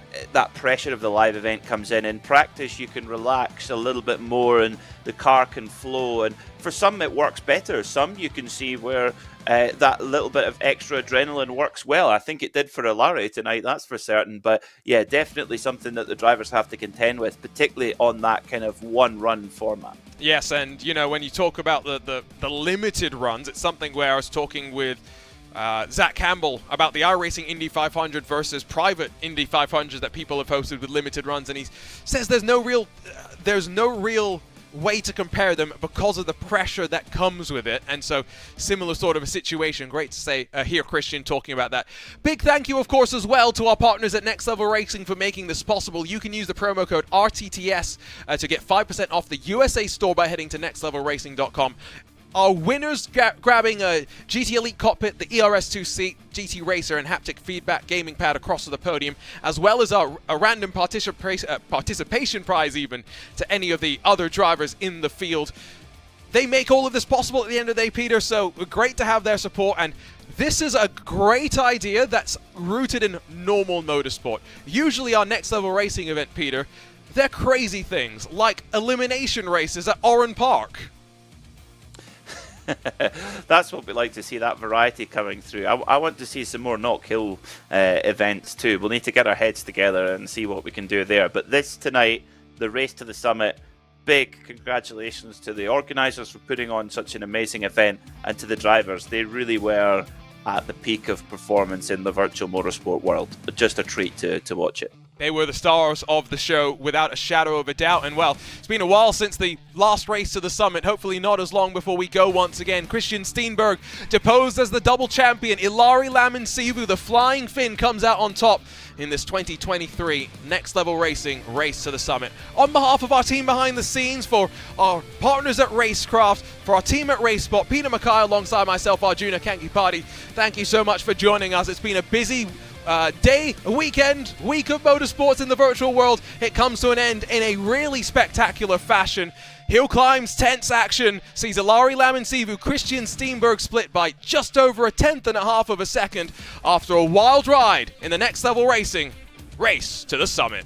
pressure of the live event comes in. In practice, you can relax a little bit more and the car can flow, and for some it works better. Some you can see where that little bit of extra adrenaline works well. I think it did for Ilari tonight, that's for certain. But yeah, definitely something that the drivers have to contend with, particularly on that kind of one run format. Yes, and you know, when you talk about the limited runs, it's something where I was talking with Zach Campbell about the iRacing Indy 500 versus private Indy 500 that people have hosted with limited runs, and he says there's no real way to compare them because of the pressure that comes with it. And so similar sort of a situation. Great to hear Christian talking about that. Big thank you, of course, as well to our partners at Next Level Racing for making this possible. You can use the promo code RTTS to get 5% off the USA store by heading to nextlevelracing.com. Our winners grabbing a GT Elite Cockpit, the ERS2 seat, GT Racer, and haptic feedback gaming pad across to the podium, as well as a random participation prize even to any of the other drivers in the field. They make all of this possible at the end of the day, Peter, so great to have their support. And this is a great idea that's rooted in normal motorsport. Usually our Next Level Racing event, Peter, they're crazy things like elimination races at Oran Park. That's what we like to see, that variety coming through. I want to see some more Knock Hill events too. We'll need to get our heads together and see what we can do there. But this tonight, the Race to the Summit, big congratulations to the organisers for putting on such an amazing event, and to the drivers. They really were at the peak of performance in the virtual motorsport world. Just a treat to watch it. They were the stars of the show without a shadow of a doubt. And well, it's been a while since the last race to the summit. Hopefully not as long before we go once again. Christian Steenberg deposed as the double champion. Ilari Lamansivu, the flying Finn, comes out on top in this 2023 Next Level Racing Race to the Summit. On behalf of our team behind the scenes, for our partners at Racecraft, for our team at RaceSpot, Peter Mackay alongside myself, Arjuna Kankipati, thank you so much for joining us. It's been a busy day, a weekend, week of motorsports in the virtual world. It comes to an end in a really spectacular fashion. Hill climbs, tense action, sees Ilari Lamansivu, Christian Steenberg split by just over a 1/10.5 of a second after a wild ride in the Next Level Racing Race to the Summit.